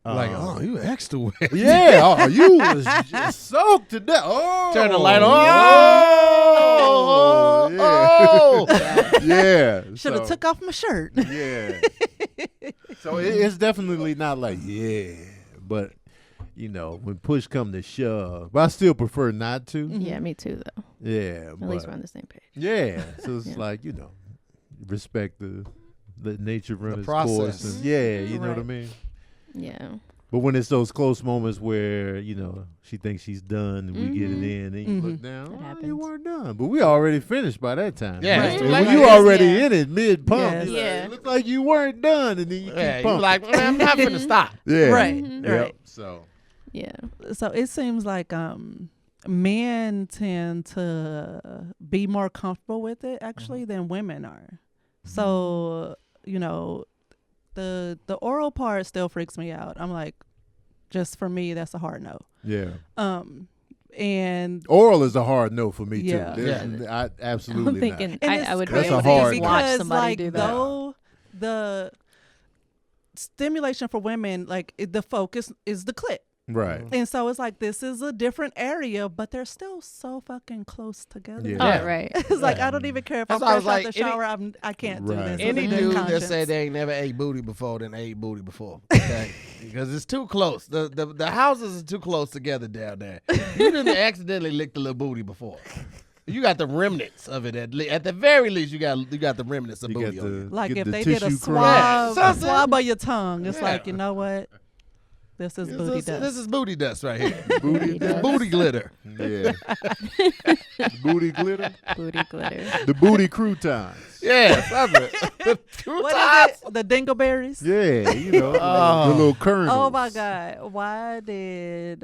Like, oh, you extra wet. yeah, oh, you was just soaked to death. Oh, Turn the light on. Oh, yeah. Should have So, took off my shirt. Yeah. So it's definitely not like, but when push come to shove, but I still prefer not to. Yeah, me too though. Yeah. At least we're on the same page. Yeah. So it's Yeah. like, respect the nature run its process. course. And you know what I Right. mean? Yeah. But when it's those close moments where, she thinks she's done and we get it in, and you look down, That you happens. weren't done. But we already finished by that time. Yeah, Right? it's too And late. when you already Yeah. in it, mid-pump, Yes. you're like, Yeah. it looked like you weren't done, and then you keep Yeah, you pumping. like, man, I'm not finna stop. yeah. Right. Yep. Right. So, Yeah. So it seems like men tend to be more comfortable with it actually than women are. So, the oral part still freaks me out. I'm like, just for me, that's a hard no. yeah. And Oral is a hard no for me, Yeah. too. I absolutely I'm thinking And I would That's be a able to hard just no. watch because somebody like do that. though the stimulation for women, like the focus is the clit. not. Right. And so it's like this is a different area, but they're still so fucking close together. Yeah. Oh, Yeah. right. It's like I don't even care if That's I'm why I fresh was out like, the shower. I can't do Right. this. Any with a good dude that conscience. say they ain't never ate booty before, then ate booty before. Okay? Because it's too close. The houses are too close together down there. You didn't accidentally lick the little booty before. You got the remnants of it. At the very least, you got the remnants of You booty got on you. Like get if the they did a tissue swab, crumbs. a swab of your tongue, it's Yeah. like, you know what? This is booty dust. This is booty dust right here. Booty This dust. booty glitter. Yeah. Booty glitter. Booty glitter. The booty croutons. Yeah, something. What is it? The dingleberries? Yeah, the little kernels. Oh my God. Why did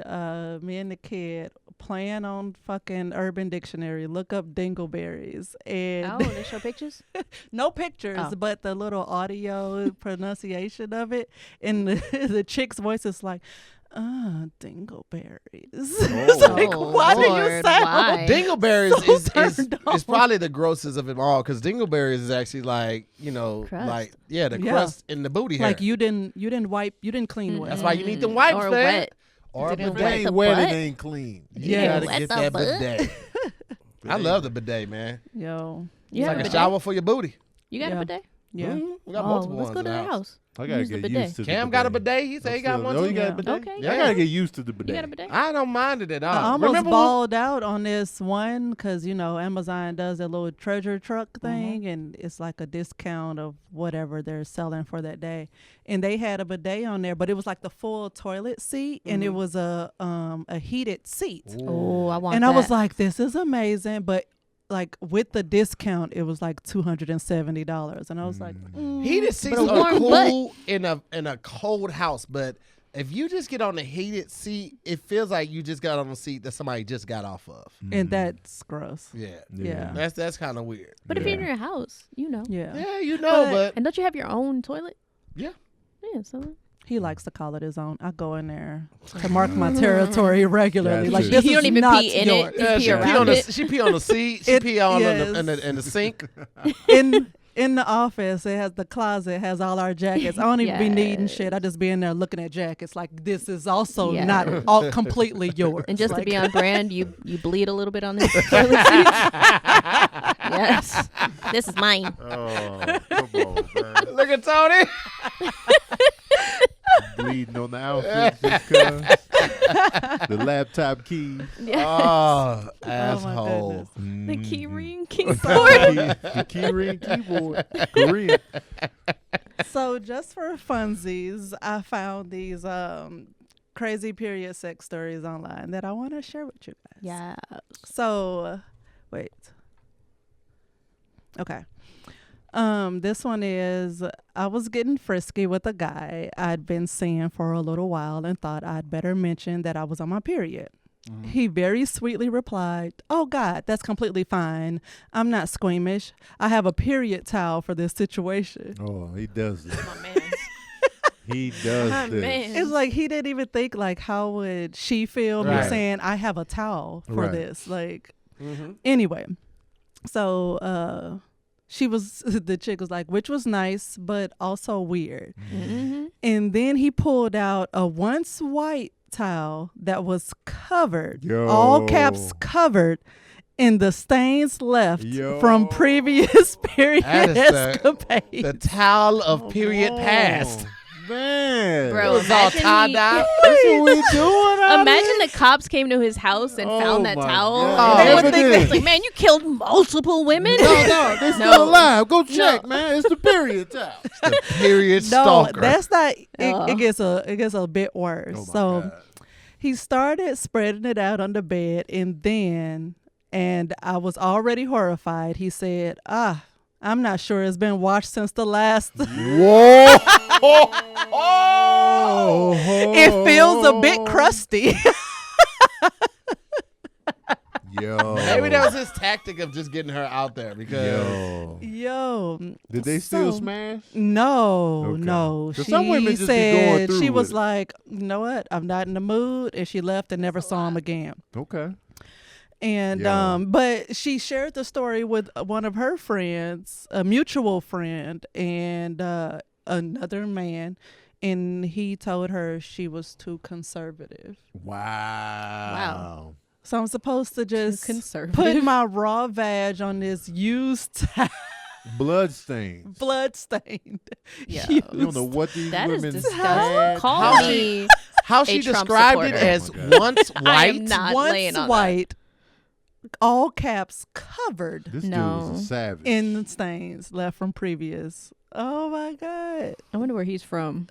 me and the kid playing on fucking Urban Dictionary look up dingleberries and Oh, they show pictures? no pictures, Oh. but the little audio pronunciation of it, and the chick's voice is like, dingleberries. It's like, Oh, why do you Lord, sound? why? Dingleberries So is turned on. probably the grossest of them all because dingleberries is actually like Crust. like the Yeah. crust in the booty hair. Like you didn't clean well. That's why you need them wipes Or there. wet. Or a Didn't If it wet bidet. ain't the wet, butt? it ain't clean. You Yeah, gotta wet get the that butt. bidet. I love the bidet, man. Yo, You It's have like a a bidet? shower for your booty. You got Yeah. a bidet? yeah. Mhm. We got Oh, multiple let's ones go in to the the house. house. I gotta Use the get bidet. used to the Cam got a bidet. He said he got one Oh, too. you got a Yeah. bidet? Okay. Yeah, I Yeah. gotta get used to the bidet. You got a bidet? I don't mind it at all. I almost Remember balled out on this one because Amazon does their little treasure truck thing, and it's like a discount of whatever they're selling for that day. And they had a bidet on there, but it was like the full toilet seat, and it was a heated seat. Oh, I want And that. I was like, this is amazing, but like with the discount, it was like $270, and I was like, heated seats But a are warm cool in a cold house, but if you just get on the heated seat, it feels like you just got on a seat that somebody just got off of. and that's gross. Yeah, Yeah. that's kind of weird. But if you're in Yeah. your house, you know. Yeah. Yeah, you know, but And don't you have your own toilet? yeah. Yeah, so He likes to call it his own. I go in there to mark my territory regularly. Gotcha. Like You this don't is even not pee in yours. it. You pee she around pee on the it. she pee on the seat. She pee on yes. in the sink. In the office, it has the closet, has all our jackets. I don't even be needing Yes. shit. I just be in there looking at jackets. Like this is also Yes. not all completely yours. and just like, to be on brand, you bleed a little bit on this toilet seat. Yes. This is mine. Oh, come on, man. Look at Tony. Bleeding on the outfit just 'cause. The laptop keys. Oh, asshole. goodness. The key ring keyboard. The key ring keyboard. Korean. So just for funsies, I found these crazy period sex stories online that I want to share with you guys. Yeah. So, wait. Okay. This one is, I was getting frisky with a guy I'd been seeing for a little while and thought I'd better mention that I was on my period. He very sweetly replied, "Oh God, that's completely fine. I'm not squeamish. I have a period towel for this situation." Oh, he does it. My man. He does this. Man. It's like he didn't even think like how would she feel me Right. saying I have a towel for Right. this. Like Mm-hmm. anyway, so the chick was like, which was nice but also weird. Mm-hmm. And then he pulled out a once white towel that was covered, Yo. all caps covered, in the stains left Yo. from previous period That is escapades. The towel of period past. Man. Bro, It was all imagine tie he- dye. That's what we doing out Imagine here? the cops came to his house and Oh found that my towel. God. And they would Evidence. think it's like, man, you killed multiple women. No, they're still No. alive. Go check, man. It's the period towel. The period No, stalker. that's not. Uh. It gets a bit worse. Oh my so God. he started spreading it out on the bed, and I was already horrified. He said, I'm not sure it's been washed since the last. Whoa. It feels a bit crusty. Yo. Maybe that was his tactic of just getting her out there because Yo. Yo. Did they still so- smash? No, Okay. no. 'Cause She some women just be going said through she with was it. like, you know what? I'm not in the mood, and she left and never saw him again. Okay. And Yeah. but she shared the story with one of her friends, a mutual friend, and another man, and he told her she was too conservative. Wow. So I'm supposed to just conservative. put my raw vag on this used towel, Blood stains. blood stained. Yeah. You don't know what these That is women disgusting. Call How me. how she Trump described it supporter. as Oh my God. once I am white. not Once laying on white, all caps covered This No. dude is a savage. in the stains left from previous. Oh my God. I wonder where he's from.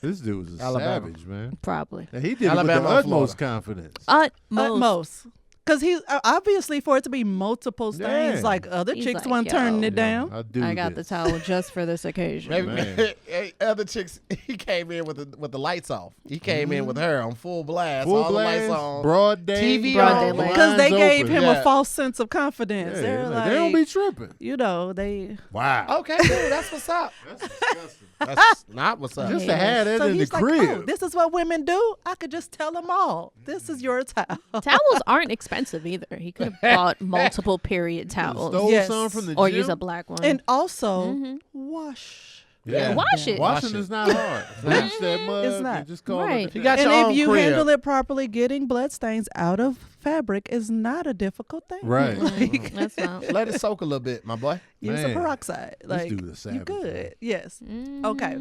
This dude was a Alabama. savage, man. Probably. And he did Alabama it or with the utmost Florida? confidence. Utmost. Because he obviously for it to be multiple stains, Yeah. like other He's chicks like, weren't turning yo. it down. I do I got the this. towel just for this occasion. Maybe Man. other chicks. He came in with the lights off. He came in with her on full blast. Full all blast, the lights on. broad day, TV Broad on. daylight. Because they blinds gave open. him Yeah. a false sense of confidence. Yeah, They're like, like, they don't be tripping. you know, they. Wow. Okay, cool. That's what's up. That's disgusting. That's not what's up. Just to have that So in the he's like, crib. oh, this is what women do. I could just tell them all. This is your towel. Towels aren't expensive either. He could have bought multiple period towels Stole Yes. some from the or gym. use a black one. And also, Mhm. wash. Yeah. Wash it. Wash Washing it. is not hard. Bleach that mug. It's not. And just call Right. it. You got And your own if you crib. handle it properly, getting blood stains out of fabric is not a difficult thing. Right. Like, That's not. Let it soak a little bit, my boy. use a Man. peroxide. Like, dude is savage, you good. man. Yes. Mhm. Okay.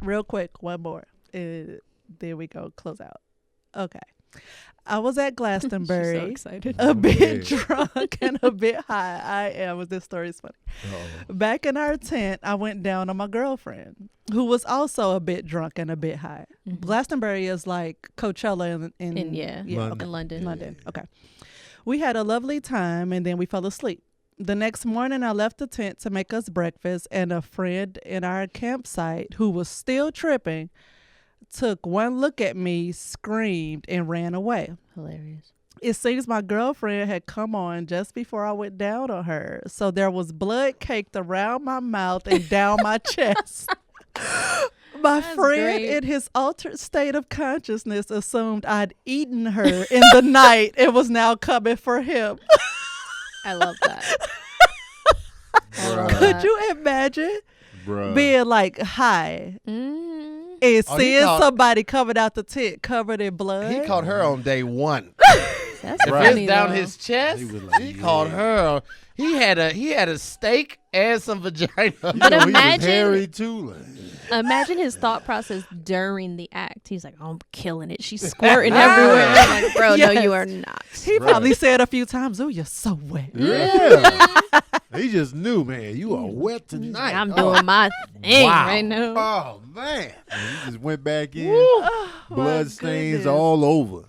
Real quick, one more. There we go. Close out. Okay. I was at She's so Glastonbury. excited. A bit Yeah. drunk and a bit high. I am. This story is funny. Uh-oh. Back in our tent, I went down on my girlfriend, who was also a bit drunk and a bit high. Mhm. Glastonbury is like Coachella in London. In London. London. Okay. We had a lovely time and then we fell asleep. The next morning, I left the tent to make us breakfast, and a friend in our campsite who was still tripping took one look at me, screamed, and ran away. Hilarious. It seems my girlfriend had come on just before I went down on her. So there was blood caked around my mouth and down my chest. My That's friend, great. in his altered state of consciousness, assumed I'd eaten her in the night and was now coming for him. I love that. I love Could that. you imagine Bruh. being like high Mhm. and Oh, he seeing called- somebody coming out the tent covered in blood? He caught her on day one. That's If funny, it's down though. his chest, He was like, he yeah. called her. He had a steak and some vagina. But He was imagine- hairy too. Like, Imagine his thought process during the act. He's like, I'm killing it. She's squirting everywhere. I'm like, bro, no, Yes. you are not. He Right. probably said a few times, "Oh, you're so wet." yeah. He just knew, man. You are wet tonight. I'm Oh. doing my thing Wow. right now. Oh man. And he just went back in. Oh, my Blood stains goodness. all over.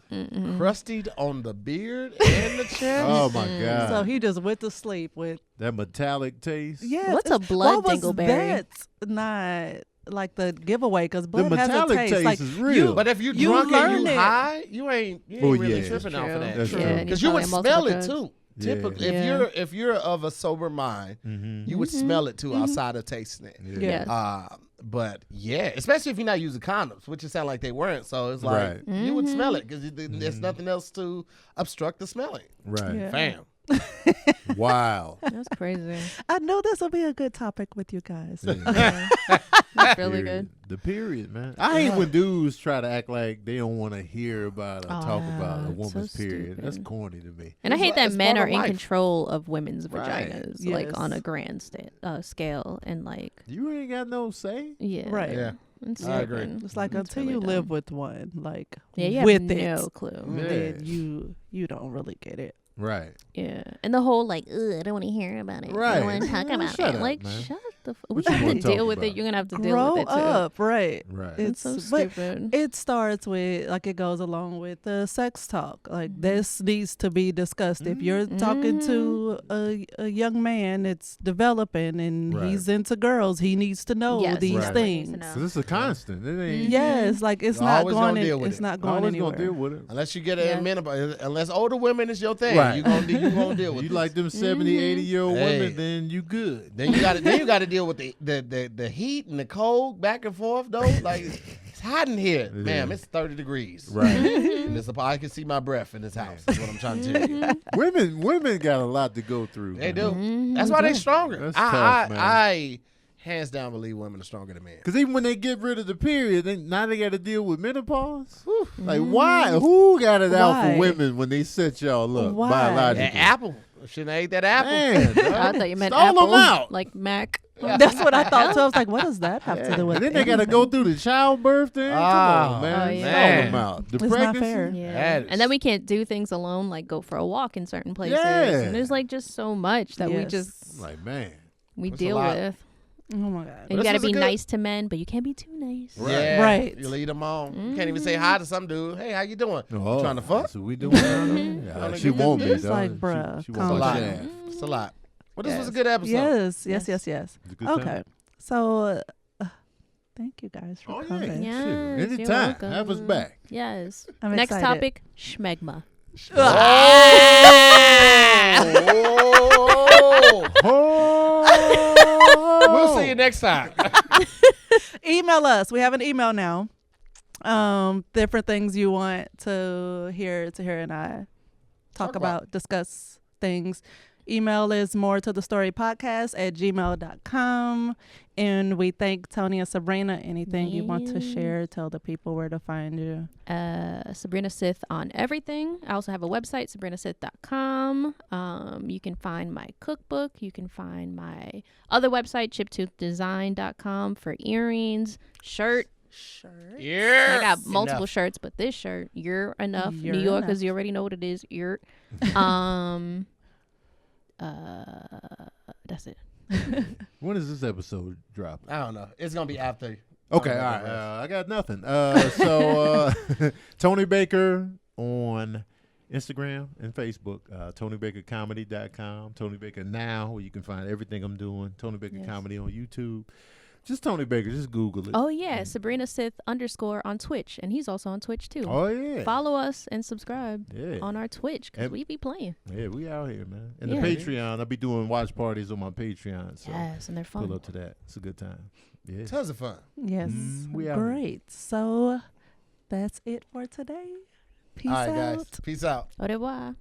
Crusted on the beard and the chest. Oh my God. So he just went to sleep with. That metallic taste. Yes. What's a it's- blood why was dingleberry? that not like the giveaway? Because The blood has a metallic taste. taste Like is real. But if you You drunk and learn you it. high, you ain't Oh, really yeah. tripping off of that. That's Yeah, true. and he's Because you would probably on smell it multiple too. Yeah. Typically, Yeah. if you're of a sober mind, Mm-hmm. you would smell it too outside of tasting it. Yeah. Yes. But yeah, especially if you're not using condoms, which it sounded like they weren't. So it's like Right. you would smell it because there's nothing else to obstruct the smelling. Right. Yeah. Fam. Wow. That's crazy. I know this will be a good topic with you guys. Yeah. That's really Period. good. The period, man. I hate when dudes try to act like they don't want to hear about or talk about a it's woman's so period. That's stupid. corny to me. And I It's hate like- that it's men part are of in life. control of women's Right. vaginas, Yes. like on a grand scale, and like, You ain't got no say. yeah, Right. Yeah. It's I agree. stupid. It's like It's until really you live dumb. with one, like Yeah, you have with no it, clue. then Yeah. you don't really get it. Right. Yeah, and the whole like, ugh, I don't want to hear about it. I Right. don't want to talk Man, about shut it. up, Like, man. shut the. What We you have wanna to talk deal with about? it. You're gonna have to deal Grow with it too. up, right? Right. It's so but stupid. it starts with like it goes along with the sex talk. Like this needs to be discussed. If you're talking to a young man that's developing and Right. he's into girls, he needs to know Yes, these Right. definitely needs things. to know. So this is a constant. It ain't Yes, like it's You're not always going. gonna deal with It's it. not going always anywhere. gonna deal with it. Unless you get Yeah. a menopause, unless older women is your thing, Right. you gonna deal with You it. like them 70, 80-year-old Hey. women, then you good. Then you got to deal with the heat and the cold back and forth though. Like it's hot in here, Yeah. ma'am. It's 30 degrees. Right. And I can see my breath in this house. That's what I'm trying to tell you. women got a lot to go through. They man. do. That's why they stronger. That's I tough, man. I hands down believe women are stronger than men. Because even when they get rid of the period, now they got to deal with menopause. Like, why? Who got it out Why? for women when they set y'all up Why? biologically? That apple. Shouldn't have ate that apple. Man, I thought you meant Stole 'em Apple, out. like Mac. That's what I thought too. I was like, what does that have to do with and then they got to anything? go through the childbirth thing. Come Oh, on, man. oh, Stole yeah. them out. The It's not pregnancy. fair. Yeah, That is- and then we can't do things alone, like go for a walk in certain places. Yeah. And there's like just so much that we Yes. just Like, man. we It's a deal lot. with. Oh my god. And This you got to was a be good- nice to men, but you can't be too nice. Yeah. Right. You lead them on. You can't even say hi to some dude. Hey, how you doing? Oh, You trying to fuck? That's what we doing. Yeah, she won't be. It's though. like, She- bruh, she calm won't It's a lot. shaft. It's a lot. Well, this was a Yes. good episode. Yes. Yes. It's a good Okay. time. So, thank you guys for Oh, yeah. coming. Yes, Shoot. you're Anytime. Have us welcome. back. Yes. I'm Next excited. topic, schmegma. Oh. We'll see you next time. Email us. We have an email now. Different things you want to hear and I talk about, discuss things. Email is moretothestorypodcast@gmail.com. And we thank Tony and Sabrina. Anything you want to share, tell the people where to find you. Sabrina Sith on everything. I also have a website, sabrinasith.com. You can find my cookbook. You can find my other website, chiptoothdesign.com, for earrings, shirt. Yeah. I got multiple shirts, but this shirt, you're enough. You're New Yorkers, enough. you already know what it is. You're. That's it. When is this episode dropping? I don't know. It's gonna be after. Okay, all right. I got nothing. Tony Baker on Instagram and Facebook. TonyBakerComedy.com. Tony Baker Now, where you can find everything I'm doing. Tony Baker Yes. Comedy on YouTube. Just Tony Baker. Just Google it. Oh, yeah. Sabrina Sith _ on Twitch. And he's also on Twitch, too. Oh, yeah. Follow us and subscribe Yeah. on our Twitch, because And- we be playing. Yeah, we out here, man. And Yeah. the Patreon, I'll be doing watch parties on my Patreon. So Yes, and they're fun. pull up to that. It's a good time. Yeah. Tons of fun. Yes. we out here. Great. So that's it for today. Peace All right, out. guys. Peace out. Au revoir.